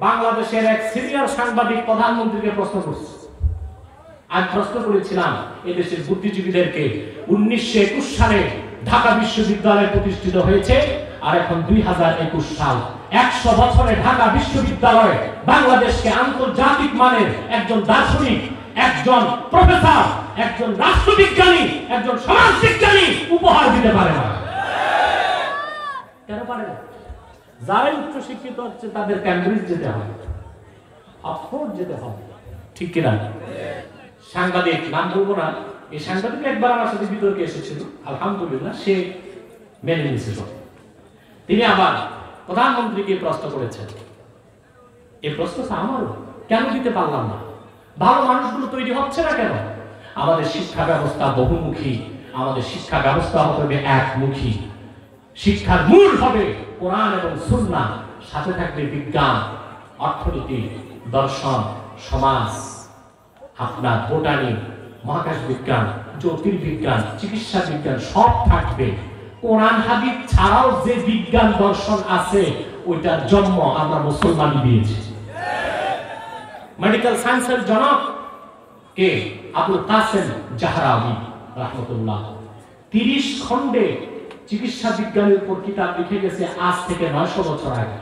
A: বাংলাদেশের এক সিনিয়র সাংবাদিক প্রধানমন্ত্রীকে প্রশ্ন করছে। আমি প্রশ্ন করেছিলাম এদেশের বুদ্ধিজীবীদেরকে, 1921 সালে ঢাকা বিশ্ববিদ্যালয় প্রতিষ্ঠিত হয়েছে, আর এখন 2021 সাল। 100 বছরে ঢাকা বিশ্ববিদ্যালয় বাংলাদেশকে আন্তর্জাতিক মানের একজন দার্শনিক, একজন প্রফেসর, একজন রাষ্ট্রবিজ্ঞানী, একজন সমাজবিজ্ঞানী উপহার দিতে পারে না। কেন পারে না? যারাই উচ্চ শিক্ষিত হচ্ছে তাদের ক্যামব্রিজ যেতে হবে, অক্সফোর্ড যেতে হবে, ঠিক কিনা? সাংবাদিক, নাম বলবো না, এই সাংবাদিক একবার আমার সাথে বিতর্কে এসেছিল, আলহামদুলিল্লাহ সে মেনে নিয়েছে। তিনি আবার প্রধানমন্ত্রীকে প্রশ্ন করেছেন, এই প্রশ্নটা আমারও, কেন দিতে পারলাম না? ভালো মানুষগুলো তৈরি হচ্ছে না কেন? আমাদের শিক্ষা ব্যবস্থা বহুমুখী, আমাদের শিক্ষা ব্যবস্থা হবে একমুখী। শিক্ষার মূল হবে কোরআন এবং সুন্নাহ, সাথে থাকবে বিজ্ঞান, অর্থনীতি, দর্শন, সমাজ, আপনার বোটানি, মহাকাশ বিজ্ঞান, জ্যোতির্বিজ্ঞান, চিকিৎসা বিজ্ঞান, সব থাকবে। কোরআন হাদিস ছাড়াও যে বিজ্ঞান দর্শন আছে ওইটার জন্ম আমরা মুসলমানই দিয়েছি। মেডিকেল সায়েন্সের জনক কে? আবুল কাসেম জাহরাউই রাহমাতুল্লাহ। 30 খণ্ডে চিকিৎসা বিজ্ঞানের উপর কিতাব লিখে গেছে আজ থেকে 900 বছর আগে।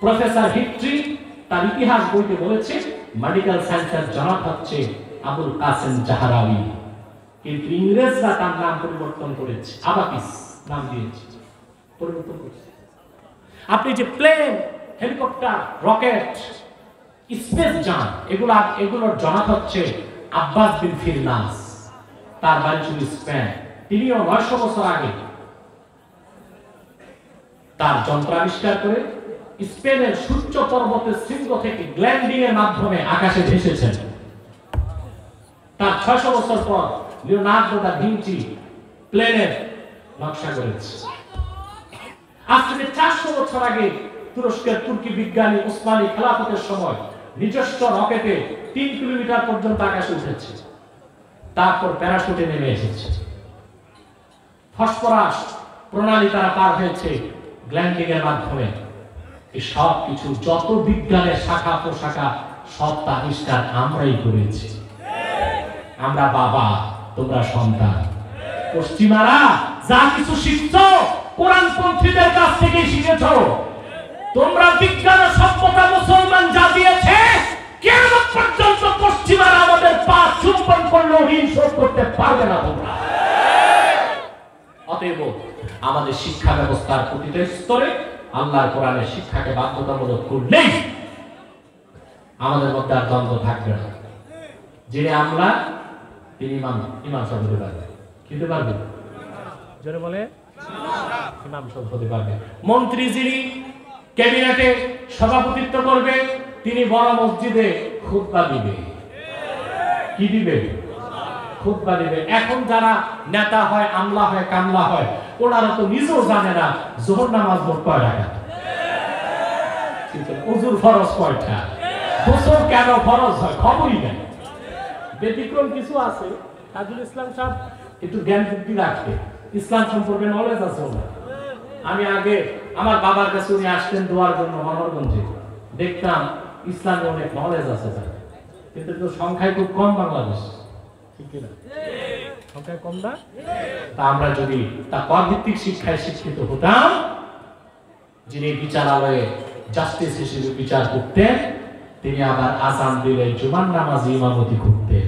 A: প্রফেসর হিট্রি তার ইতিহাস বইতে বলেছে মেডিকেল সায়েন্সের জনক হচ্ছে আবুল কাসেম জাহরাউই, কিন্তু ইংরেজরা তার নাম পরিবর্তন করেছে, আবাকিস নাম দিয়েছে, পরিবর্তন করেছে। আপনি যে প্লেন, হেলিকপ্টার, রকেট, স্পেস যান, এগুলোর জনক হচ্ছে আব্বাস বিন ফিরনাস, তার বাড়ি ছিল স্পেন। তিনিও 900 বছর আগে তার যন্ত্র আবিষ্কার করে স্পেনের সূর্য পর্বতের শৃঙ্গ থেকে গ্ল্যান্ডিং এর মাধ্যমে আকাশে ভেসেছেন। তার 600 বছর পর লিওনার্দো দা ভিঞ্চি প্লেনের নকশা করেছে। আজ থেকে 400 বছর আগে তুরস্কের তুর্কি বিজ্ঞানী ওসমানী খেলাফতের সময় নিজস্ব রকেটে 3 কিলোমিটার পর্যন্ত আকাশে উঠেছে, তারপর প্যারাশুটে নেমে এসেছে। ফসফরাস প্রণালী তারা পার হয়েছে গ্ল্যান্ডিং এর মাধ্যমে। এই সব কিছু, যত বিজ্ঞানের শাখা প্রশাখা, সব আবিষ্কার আমরাই করেছি। আমরা বাবা, তোমরা সন্তান। পশ্চিমারা যা কিছু শিখছো কোরআনপন্থীদের কাছ থেকে শিখেছো। তোমরা বিজ্ঞান ও সভ্যতা মুসলমান যা দিয়েছে, কিয়ামত পর্যন্ত পশ্চিমারা আমাদের পা চুম্বন করলেও ঋণ শোধ করতে পারবে না তোমরা। অতএব আমাদের শিক্ষা ব্যবস্থার প্রতিটা স্তরে আল্লাহর কোরআনের শিক্ষাকে বাধ্যতামূলক করলেই আমাদের মধ্যে আর দ্বন্দ্ব থাকবে না। যিনি আমরা, তিনি ইমাম সাহেব হতে পারবেন, কিন্তু পারবেন জোরে বলে ইমাম সাহেব হতে পারবেন। মন্ত্রী যিনি ক্যাবিনেটে সভাপতিত্ব করবে, তিনি বড় মসজিদে খুতবা দিবে। কি দিবে? খুতবা দিবে। এখন যারা নেতা হয়, আমলা হয়, কামলা হয়, ওনারা তো নিজেও জানে না যোহর নামাজ মোট কয় রাকাত, ওযুর ফরজ কয়টা, গোসল কেন ফরজ হয় খবরই নেই। ব্যতিক্রম কিছু আছে, তাজুল ইসলাম সাহেব একটু জ্ঞান বুদ্ধি রাখতে, ইসলাম সম্পর্কে নলেজ আছে ওনার। আমি আগে আমার বাবার কাছে উনি আসতেন দোয়ার জন্য মনোরগঞ্জে, দেখতাম ইসলামে অনেক নলেজ আছে, কিন্তু সংখ্যায় খুব কম বাংলাদেশ, ঠিক না? সংখ্যায় কম না? তা আমরা যদি তাকওয়া ভিত্তিক শিক্ষায় শিক্ষিত হতাম, যিনি বিচারালয়ে জাস্টিস হিসেবে বিচার করতেন, তিনি আবার আযান দিলে জুমার নামাজে ইমামতি করতেন।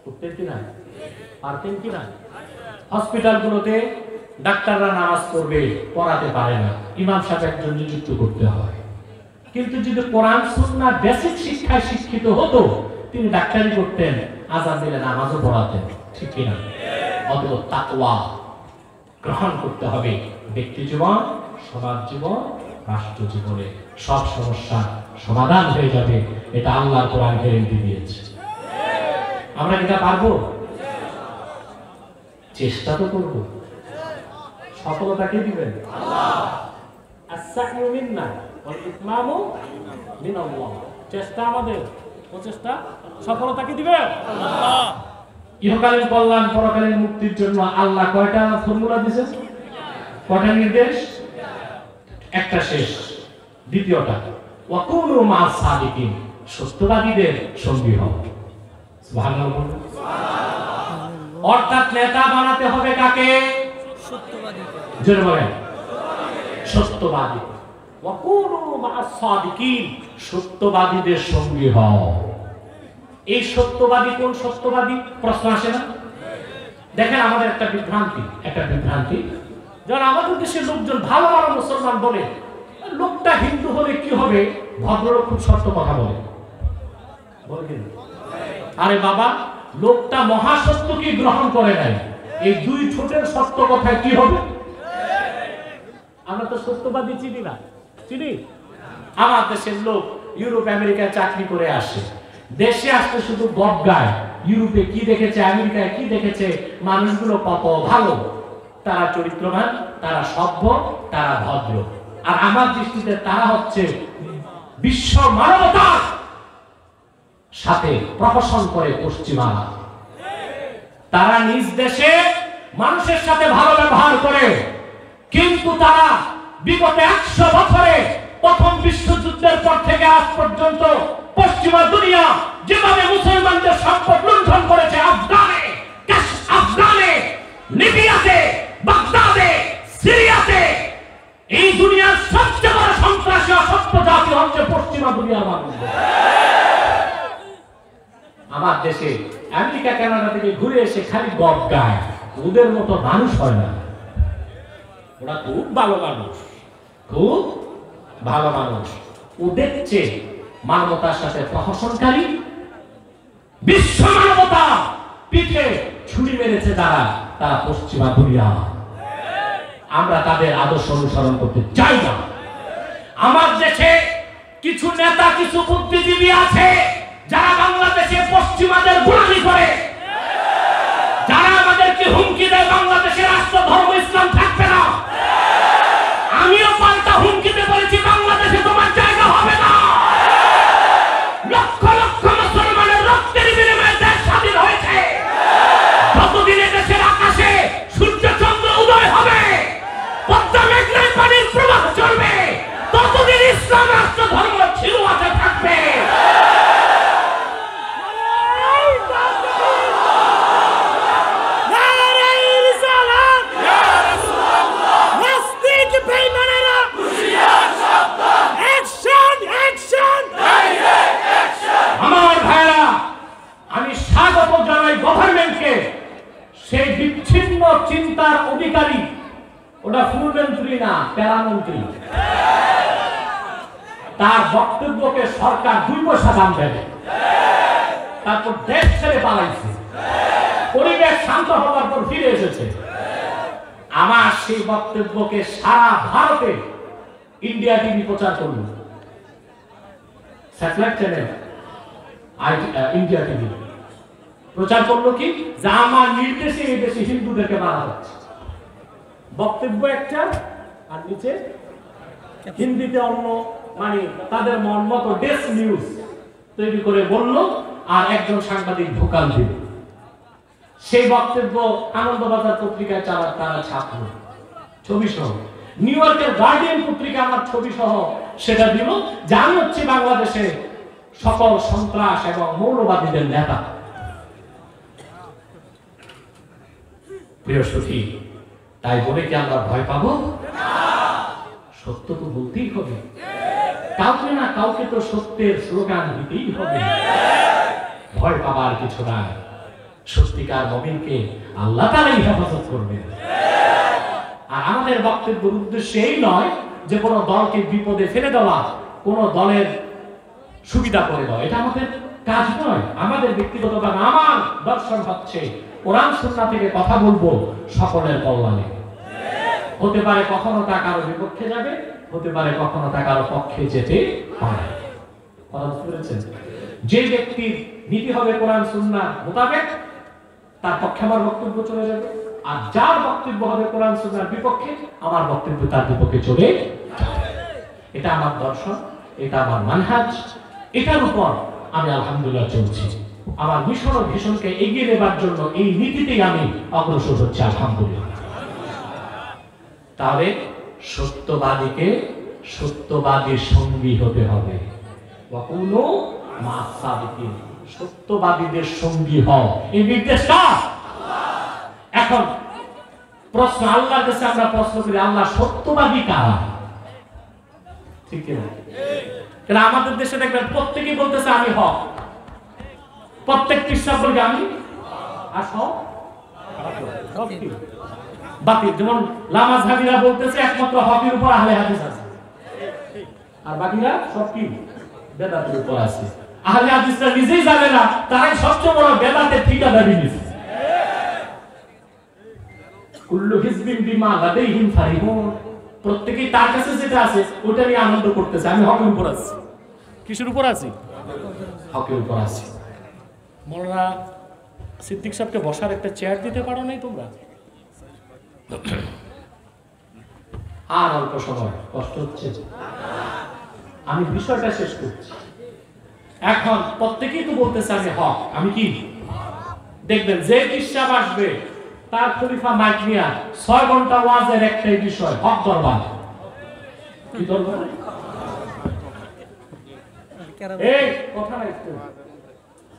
A: করতেন কিনা? পারতেন কিনা? হসপিটালগুলোতে ডাক্তাররা নামাজ পড়বে, পড়াতে পারে না, ইমাম সাহেব একজন নিযুক্ত করতে হয়। কিন্তু যদি কোরআন সুন্নাহ বেসিক শিক্ষায় শিক্ষিত হতো, তিনি ডাক্তারি করতেন, আযান দিলে নামাজও পড়াতেন, ঠিক কিনা? অতএব তাকওয়া গ্রহণ করতে হবে ব্যক্তি জীবন, সমাজ জীবন, রাষ্ট্র জীবনে। সব সমস্যা সমাধান হয়ে যাবে, এটা আল্লাহর কোরআন গ্যারান্টি দিয়েছে। আমরা এটা পারবো? চেষ্টা তো করবো। সফলতা কে দিবেন? আল্লাহ। আস-সা'য়ু মিন্না ওয়াল ইতমামু মিনাল্লাহ। চেষ্টা আমাদের, প্রচেষ্টা, সফলতা কে দিবে? আল্লাহ। ইহকালীন কল্যাণ, পরকালীন মুক্তির জন্য আল্লাহ কয়টা ফর্মুলা দিয়েছেন? কয়টা নির্দেশ? একটা শেষ, দ্বিতীয়টা ওয়াকুনু মা'আস সাদিকিন, সত্যবাদীদের সঙ্গী হও। সুবহানাল্লাহ। অর্থাৎ নেতা বানাতে হবে কাকে? সত্যবাদীকে। জোরে বলেন, সত্যবাদী। ওয়াকুনু মা'আস সাদিকিন, সত্যবাদীদের সঙ্গী হও। এই সত্যবাদী কোন সত্যবাদী? প্রশ্ন আসে না? দেখেন আমাদের একটা বিভ্রান্তি যখন আমাদের দেশের লোকজন ভালো ভালো মুসলমান বলে লোকটা হিন্দু হলে কি হবে, ভদ্রলোক খুব সত্য কথা বলে। আরে বাবা, লোকটা মহাসত্যকে গ্রহণ করে নাই, এই দুই ঠোঁটের সত্য কথায় কি হবে? আমরা তো সত্যবাদী চিনি। আমার দেশের লোক ইউরোপ আমেরিকায় চাকরি করে আসে, দেশে আসতে শুধু গপ গায়, ইউরোপে কি দেখেছে, আমেরিকায় কি দেখেছে, মানুষগুলো কত ভালো, তারা চরিত্রবান, তারা সভ্য, তারা ভদ্র। আর আমার দৃষ্টিতে তারা হচ্ছে বিশ্ব মানবতার সাথে প্রহসন করে পশ্চিমারা। তারা নিজ দেশে মানুষের সাথে ভালো ব্যবহার করে, কিন্তু তারা বিগত 100 বছরে প্রথম বিশ্বযুদ্ধের পর থেকে আজ পর্যন্ত পশ্চিমা দুনিয়া যেভাবে মুসলমানদের সম্পদ লুণ্ঠন করেছে, আফগানে, লিবিয়াতে, বাগদাদে, সিরিয়াতে, এই দুনিয়ার সবচেয়ে বড় সন্ত্রাসী অসভ্য জাতি হচ্ছে পশ্চিমা দুনিয়ার মানুষ। আমার দেশে আমেরিকা কানাডা থেকে ঘুরে এসে খালি গপ গায়, ওদের মতো মানুষ হয় না। ওরা খুব ভালো মানুষ। ওদের চেয়ে মানবতার সাথে প্রহসনকারী, বিশ্ব মানবতা পিঠে ছুরি মেরেছে তারা পশ্চিমা দুনিয়া। আমরা তাদের আদর্শ অনুসরণ করতে চাই না। আমার দেশে কিছু নেতা, কিছু বুদ্ধিজীবী আছে যারা বাংলাদেশে পশ্চিমাদের গোলামি করে, যারা আমাদেরকে হুমকি দেয় বাংলাদেশের রাষ্ট্র ধর্ম ইসলাম থাকবে না। আমিও পাল্টা হুমকিতে বলেছি বাংলাদেশে তোমার জায়গা হবে না। লক্ষ লক্ষ মুসলমানের রক্তের বিনিময়ে দেশ স্বাধীন হয়েছে। যতদিন দেশের আকাশে সূর্য চন্দ্র উদয় হবে, পদ্মা মেঘনায় পানির প্রবাহ চলবে, ততদিন ইসলাম রাষ্ট্র ধর্ম ছিল আছে থাকবে। আমার ভাইরা, আমি স্বাগত জানাই গভর্নমেন্টকে। সেই বিচ্ছিন্ন চিন্তার অধিকারী, ওটা ফুলমন্ত্রী না, প্যারামন্ত্রী, তার বক্তব্যকে সরকার 2 পয়সা দাম দেবে, তারপর দেশ ছেড়ে পালাইছে, পরিবেশ শান্ত হওয়ার পর ফিরে এসেছে। আমার সেই বক্তব্যকে সারা ভারতে ইন্ডিয়া টিভি প্রচার করল, স্যাটেলাইট চ্যানেল ইন্ডিয়া টিভি প্রচার করলো কি, যে আমার নির্দেশে এই দেশে হিন্দুদেরকে মারা হচ্ছে। বক্তব্য একটা, আর নিচে হিন্দিতে অন্য, মানে তাদের মন মতো ডেস্ক নিউজ তৈরি করে বলল, আর একজন সাংবাদিক ভোকাল দিল। সেই বক্তব্য আনন্দবাজার পত্রিকায় তারা ছাপলো, ছবি সহ। নিউ ইয়র্কের গার্ডিয়ান পত্রিকা আমার ছবি সহ সেটা দিল, যে আমি হচ্ছে বাংলাদেশে সকল সন্ত্রাস এবং মৌলবাদীদের নেতা। প্রিয় সুধী, তাই বলে কি আমরা ভয় পাবো? সত্য তো বলতেই হবে, কাউকে না কাউকে তো সত্যের স্লোগান দিতেই হবে। ভয় পাবার কিছু নাই। সত্যিকার মুমিনকে আল্লাহ তাআলাই হেফাজত করবেন। আর আমাদের বক্তব্যের উদ্দেশ্য এই নয় যে কোনো দলকে বিপদে ফেলে দেওয়া, কোনো দলের সুবিধা করে দেওয়া, এটা আমাদের কাজ নয়। আমাদের ব্যক্তিগতভাবে আমার দর্শন হচ্ছে কোরআন সুন্নাহ থেকে কথা বলবো সকলের কল্যাণে। হতে পারে কখনো তা কারো বিপক্ষে যাবে, হতে পারে কখনো তা কারো পক্ষে যেতে পারে। কথা বুঝতে পেরেছেন? যে ব্যক্তির নীতি হবে কোরআন সুন্নাহ মোতাবেক, তার পক্ষে আমার বক্তব্য চলে যাবে, আর যার বক্তব্য হবে কোরআন সুন্নাহর বিপক্ষে, আমার বক্তব্য তার বিপক্ষে চলে যাবে। এটা আমার দর্শন, এটা আমার মানহাজ, এটার উপর আমি আলহামদুলিল্লাহ চলছি। আমার মিশন ও ভিশনকে এগিয়ে নেবার জন্য এই নীতিতেই আমি অগ্রসর হচ্ছি আলহামদুলিল্লাহ। তাহলে সত্যবাদীকে সত্যবাদীর সঙ্গী হতে হবে। সত্যবাদীদের সঙ্গী হও, এই নির্দেশটা। এখন প্রশ্ন, আল্লাহর কাছে আমরা প্রশ্ন করি, আল্লাহ সত্যবাদী কারা? ঠিক না? কারণ আমাদের দেশে দেখবেন প্রত্যেকেই বলতেছে আমি হক, প্রত্যেক কৃষ্ণ বলবে আমি, আর সব সব কি বাতিল। যেমন লামাযহাবীরা বলতেছে একমাত্র হকের উপর আহলে হাদিস আছে, আর বাকিরা সব কি বেদাতের উপর আছে। আহলে হাদিসরা নিজেই জানে না তারাই সবচেয়ে বড় বেদাতের ঠিকাদারি নিছে। কুল্লু হিজবিন বিমা লাদাইহিম ফারিহুন, প্রত্যেকই তার কাছে যেটা আছে ওটা নিয়ে আনন্দ করতেছে। আমি হকের উপর আছি। কিসের উপর আছি? হকের উপর আছি। মাওলানা সিদ্দিক সাহেবকে বসার একটা চেয়ার দিতে পারো নাই তোমরা? আর অল্প সময়, কষ্ট হচ্ছে। আমি বিষয়টা শেষ করছি। এখন প্রত্যেকেই তো বলতেছে আমি হক, আমি কি। দেখবেন যে কিশাব আসবে তার খলিফা মাইক নিয়া 6 ঘন্টা ওয়াজের একটাই বিষয়, হক দরবার। কি দরবার? এই কথা নাই তো।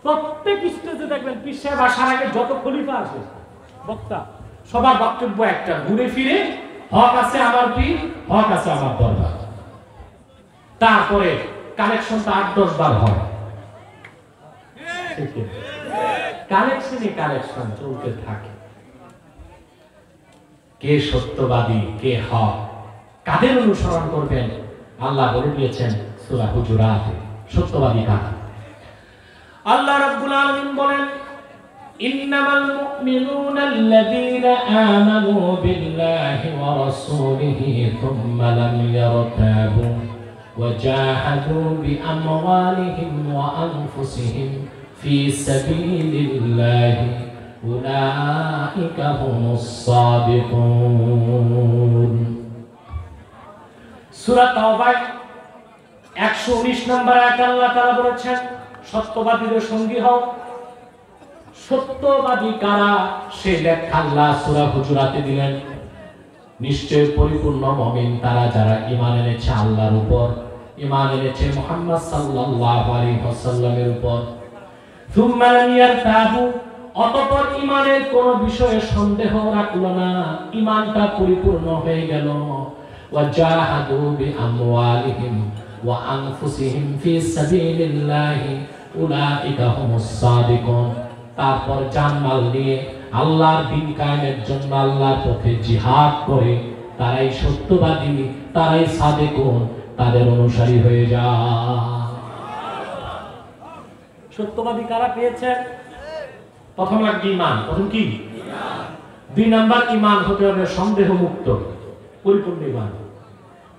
A: প্রত্যেক স্টেজে দেখবেন পীর সাহেব আসার আগে যত খলিফা আসে বক্তা, সবার বক্তব্য একটা, ঘুরে ফিরে হক আছে আমার পীর, হক আছে আমার দরবার। তারপরে কালেকশনটা 8-10 বার হয়। কালেকশনই কালেকশন চলতে থাকে। কে সত্যবাদী, কে হক, কাদের অনুসরণ করবেন আল্লাহ বলে দিয়েছেন সূরা হুজুরাতে। সত্যবাদী কারা? আল্লাহ রাব্বুল আলামিন বলেন ইন্নামাল মুমিনুনা আল্লাযীনা আমানু বিল্লাহি ওয়া রাসূলিহি থুম্মা লাম ইয়ারতাবু ওয়া জাহাদু বিআমওয়ালিহিম ওয়া আনফুসিহিম ফি সাবিলিল্লাহি উলাইকা হুমুস সাদিকুন। সূরা তাওবা 119 নম্বর আয়াতে আল্লাহ তাআলা বলেছেন সত্যবাদীদের সঙ্গী হও। সত্যবাদী কারা সে ব্যাখ্যা আল্লাহ সূরা হুজুরাতে দিলেন। নিশ্চয় পরিপূর্ণ মুমিন তারা যারা ঈমান এনেছে আল্লাহর উপর, ঈমান এনেছে মুহাম্মদ সাল্লাল্লাহু আলাইহি ওয়াসাল্লামের উপর। সুম্মা লাম ইয়ারতাবু, অতঃপর ঈমানের কোন বিষয়ে সন্দেহ রাখলো না, ঈমানটা পরিপূর্ণ হয়ে গেল। ওয়া জাহাদু বিআমওয়ালিহিম ওয়া আনফুসিহিম ফি সাবিলিল্লাহি উলাইকা হুমুস সাদিকুন। তারপর জানমাল নিয়ে আল্লাহর দ্বীন কায়েমের জন্য আল্লাহর পথে জিহাদ করে তারাই সত্যবাদী, তারাই সাদিকুন, তাদের অনুসারী হয়ে যায়। সত্যবাদী কারা পেয়েছে? প্রথম লাগবে ঈমান। প্রথম কি? ঈমান। 2 নাম্বার ঈমান হতে হবে সন্দেহ মুক্ত, পরিপূর্ণ ঈমান।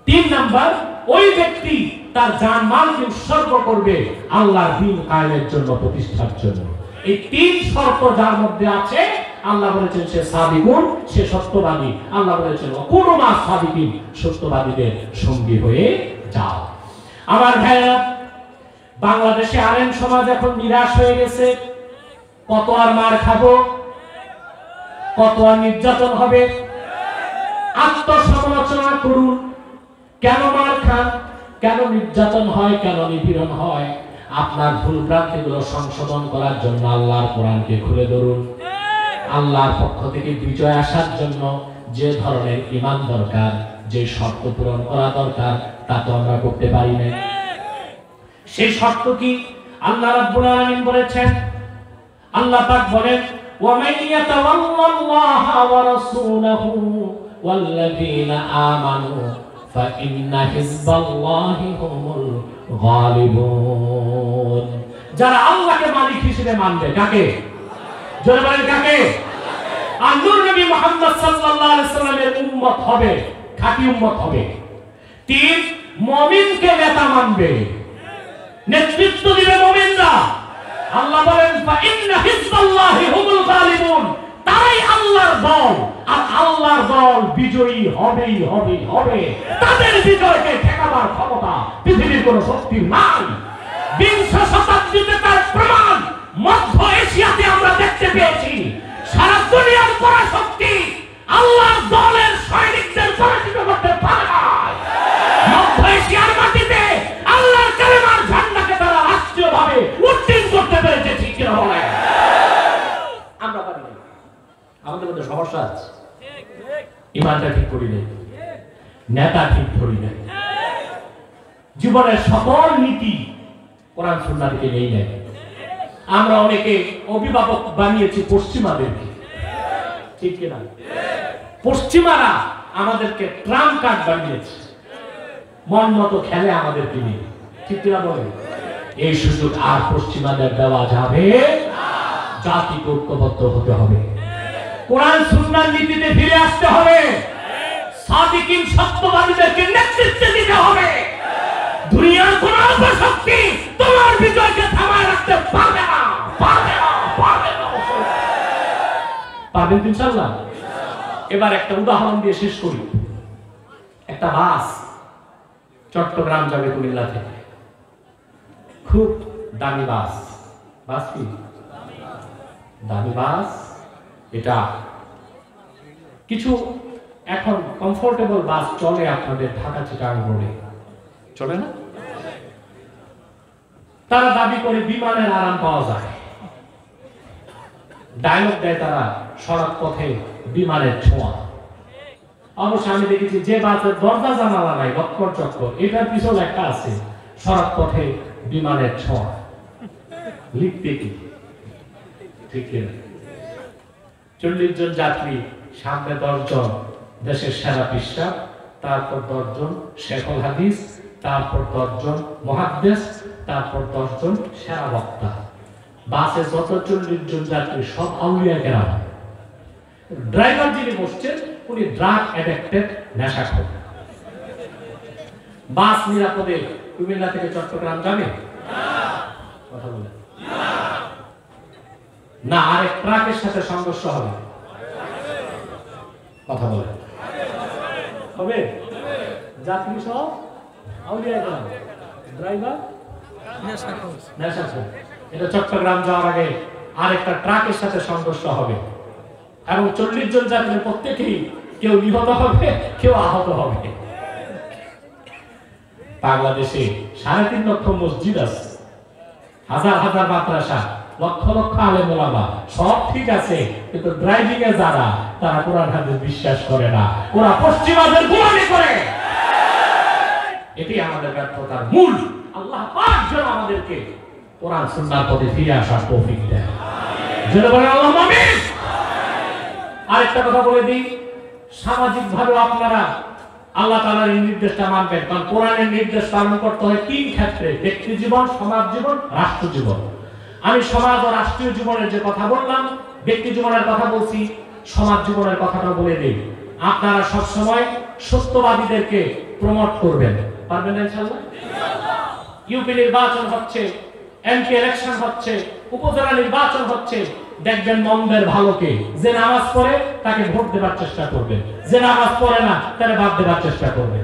A: 3 নাম্বার ওই ব্যক্তি তার জানমালকে উৎসর্গ করবে আল্লাহর দ্বীন কায়েমের জন্য, প্রতিষ্ঠার জন্য। এই 3 শর্ত যার মধ্যে আছে আল্লাহ বলেছেন সে সাদিকুন, সে সত্যবাদী। আল্লাহ বলেছেন কুনু মা সাদিকিন, সত্যবাদীদের সঙ্গী হয়ে যাও। আমার ভাইরা, বাংলাদেশে আলেম সমাজ এখন নিরাশ হয়ে গেছে। কত আর মার খাবো, কত আর নির্যাতন হবে। আত্মসমালোচনা করুন। কেন মার খান, কেন নির্যাতন হয়, কেন নিপীড়ন হয়? আপনার ভুল ভ্রান্তিগুলো সংশোধন করার জন্য আল্লাহর কোরআনকে খুলে ধরুন। আল্লাহর পক্ষ থেকে বিজয় আসার জন্য যে ধরনের ঈমান দরকার, যে শর্ত পূরণ করা দরকার, তা তো আমরা করতে পারি না। সেই শর্ত কি? আল্লাহ রাব্বুল আলামিন বলেছেন, আল্লাহ পাক বলেন ওয়া মান ইয়াতাওয়াল্লাল্লাহা ওয়া রাসূলাহু ওয়াল্লাযীনা আমানু ফাইন্না হিজবাল্লাহি হুমুল গালিবুন। যারা আল্লাহকে মালিক হিসেবে মানবে, কাকে? জোরে বলেন কাকে? আর নূর নবী মুহাম্মদ সাল্লাল্লাহু আলাইহি সাল্লামের উম্মত হবে, খাঁটি উম্মত হবে। 3 মুমিনকে নেতা মানবে, নেতৃত্ব দিবে মুমিনরা। আল্লাহ বলেন ফাইন্না হিজবাল্লাহি হুমুল গালিবুন, তারাই আল্লাহর দল, আর আল্লাহর দল বিজয়ী হবেই হবে হবে। তাদের বিজয়কে ঠেকাবার ক্ষমতা পৃথিবীর কোন শক্তির নাই। 20 শতাব্দীতে তার প্রমাণ মধ্য এশিয়াতে আমরা দেখতে পেয়েছি। সারা দুনিয়ার পরাশক্তি আল্লাহর দলের সৈনিকদের পরাজিত করতে পারে না। মধ্য এশিয়ার মাটিতে আল্লাহর কালেমার ঝান্ডাকে তারা রাষ্ট্রীয়ভাবে উত্তীর্ণ করতে পেরেছে। ঠিক কিনা বলে? আমরা পারি না। আমাদের মধ্যে সমস্যা আছে। ঈমানটা ঠিক করি নাই, নেতা ঠিক ধরি নাই, জীবনের সকল নীতি কোরআন সুন্নাহ থেকে নেই নাই। আমরা অনেকে অভিভাবক বানিয়েছি পশ্চিমাদেরকে। ঠিক কিনা? পশ্চিমারা আমাদেরকে ট্রাম্প কার্ড বানিয়েছে, মন মতো খেলে আমাদেরকে নিয়ে, ঠিক কিনা বলেন? এই সুযোগ আর পশ্চিমাদের দেওয়া যাবে না। জাতি ঐক্যবদ্ধ হতে হবে, কোরআন সুন্নাহর নীতিতে ফিরে আসতে হবে, সাদিকিন সত্যবাদীদেরকে নেতৃত্ব দিতে হবে। দুনিয়ার কোন অপশক্তি তোমার বিজয়কে থামায় রাখতে পারবে না, পারবে না, পারবে না। পারবেন ইনশাআল্লাহ। এবার একটা উদাহরণ দিয়ে শেষ করি। একটা বাস চট্টগ্রাম যাবে কুমিল্লা থেকে, খুব দামি বাস। বাস কি দামি বাস? এটা কিছু এখন কমফোর্টেবল বাস চলে আপনাদের ঢাকা চিটাগাং রোডে, চলে না? তারা দাবি করে বিমানের আরাম পাওয়া যায়, ডায়লগ দেয় তারা সড়ক পথে বিমানের ছোঁয়া। অবশ্য আমি দেখেছি যে বাসের দরজা জানালা নাই, লক্কর চক্কর, এটার পিছনে একটা আছে সড়ক পথে বিমানের ছোঁয়া। লিখতে কি ঠিক কিনা? 40 জন যাত্রী, সামনে 10 জন দেশের সেরা পৃষ্ঠা, তারপর 10 জন শেখুল হাদিস, তারপর 10 জন মুহাদ্দিস, তারপর 10 জন সেরা বক্তা। বাসে যত 40 জন যাত্রী সব আউলিয়া কেরাম। ড্রাইভার যিনি বসছেন উনি ড্রাগ অ্যাডিক্টেড, নেশাখোর। বাস নিরাপদে কুমিল্লা থেকে চট্টগ্রাম যাবে? কথা বলে না, আরেক ট্রাকের সাথে সংঘর্ষ হবে। কথা বলে হবে? যাত্রী সব আউলিয়া কেরাম, ড্রাইভার নেশাখোর। এটা চট্টগ্রাম যাওয়ার আগে আরেকটা ট্রাকের সাথে সংঘর্ষ হবে এবং 40 জন যাত্রী প্রত্যেকেই কেউ নিহত হবে, কেউ আহত হবে। বাংলাদেশে 3.5 লক্ষ মসজিদ আছে, হাজার হাজার মাদ্রাসা, লক্ষ লক্ষ আলেম ওলামা, সব ঠিক আছে, কিন্তু ড্রাইভিং এ যারা, তারা কোরআন হাদিস বিশ্বাস করে না, ওরা পশ্চিমাদের গোলামি করে। এটি আমাদের ব্যর্থতার মূল। আল্লাহ পাক যেন আমাদেরকে কোরআন সুন্নাহর পথে ফিরে আসার তৌফিক দেন। যেন বলেন আল্লাহুম্মা আমিন। আরেকটা কথা বলে দিই, সামাজিকভাবে আপনারা আল্লাহ তাআলার এই নির্দেশটা মানবেন, কারণ কোরআনের নির্দেশ পালন করতে হয় 3 ক্ষেত্রে: ব্যক্তি জীবন, সমাজ জীবন, রাষ্ট্র জীবন। আমি সমাজ ও রাষ্ট্রীয় জীবনের যে কথা বললাম, ব্যক্তি জীবনের কথা বলছি, সমাজ জীবনের কথাটা বলে দেই। আপনারা সব সময় সত্যবাদীদেরকে প্রমোট করবেন, পারবেন না ইনশাআল্লাহ? ইউপি নির্বাচন হচ্ছে, এমপি ইলেকশন হচ্ছে, উপজেলা নির্বাচন হচ্ছে, দেখবেন মন্দের ভালোকে, যে নামাজ পড়ে তাকে ভোট দেবার চেষ্টা করবেন, যে নামাজ পড়ে না তাকে বাদ দেবার চেষ্টা করবেন,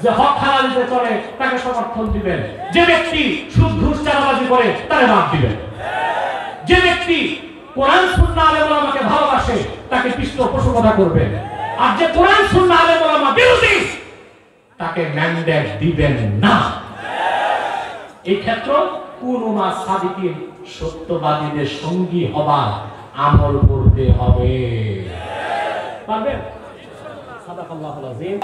A: যে হক হালালিতে চলে তাকে সমর্থন দিবেন, যে ব্যক্তি সুদ ঘুষ চাঁদাবাজি করে তাকে বাদ দিবেন, যে ব্যক্তি কোরআন সুন্নাহ আলেম ওলামাকে ভালোবাসে তাকে পৃষ্ঠপোষকতা করবেন, আর যে কোরআন সুন্নাহ আলেম ওলামা বিরোধী তাকে ম্যান্ডেট দিবেন না। এই ক্ষেত্র কুনুমা সাদিকিন সত্যবাদীদের সঙ্গী হবার আমল করতে হবে। পারবেন? সাদাকাল্লাহুল আযীম।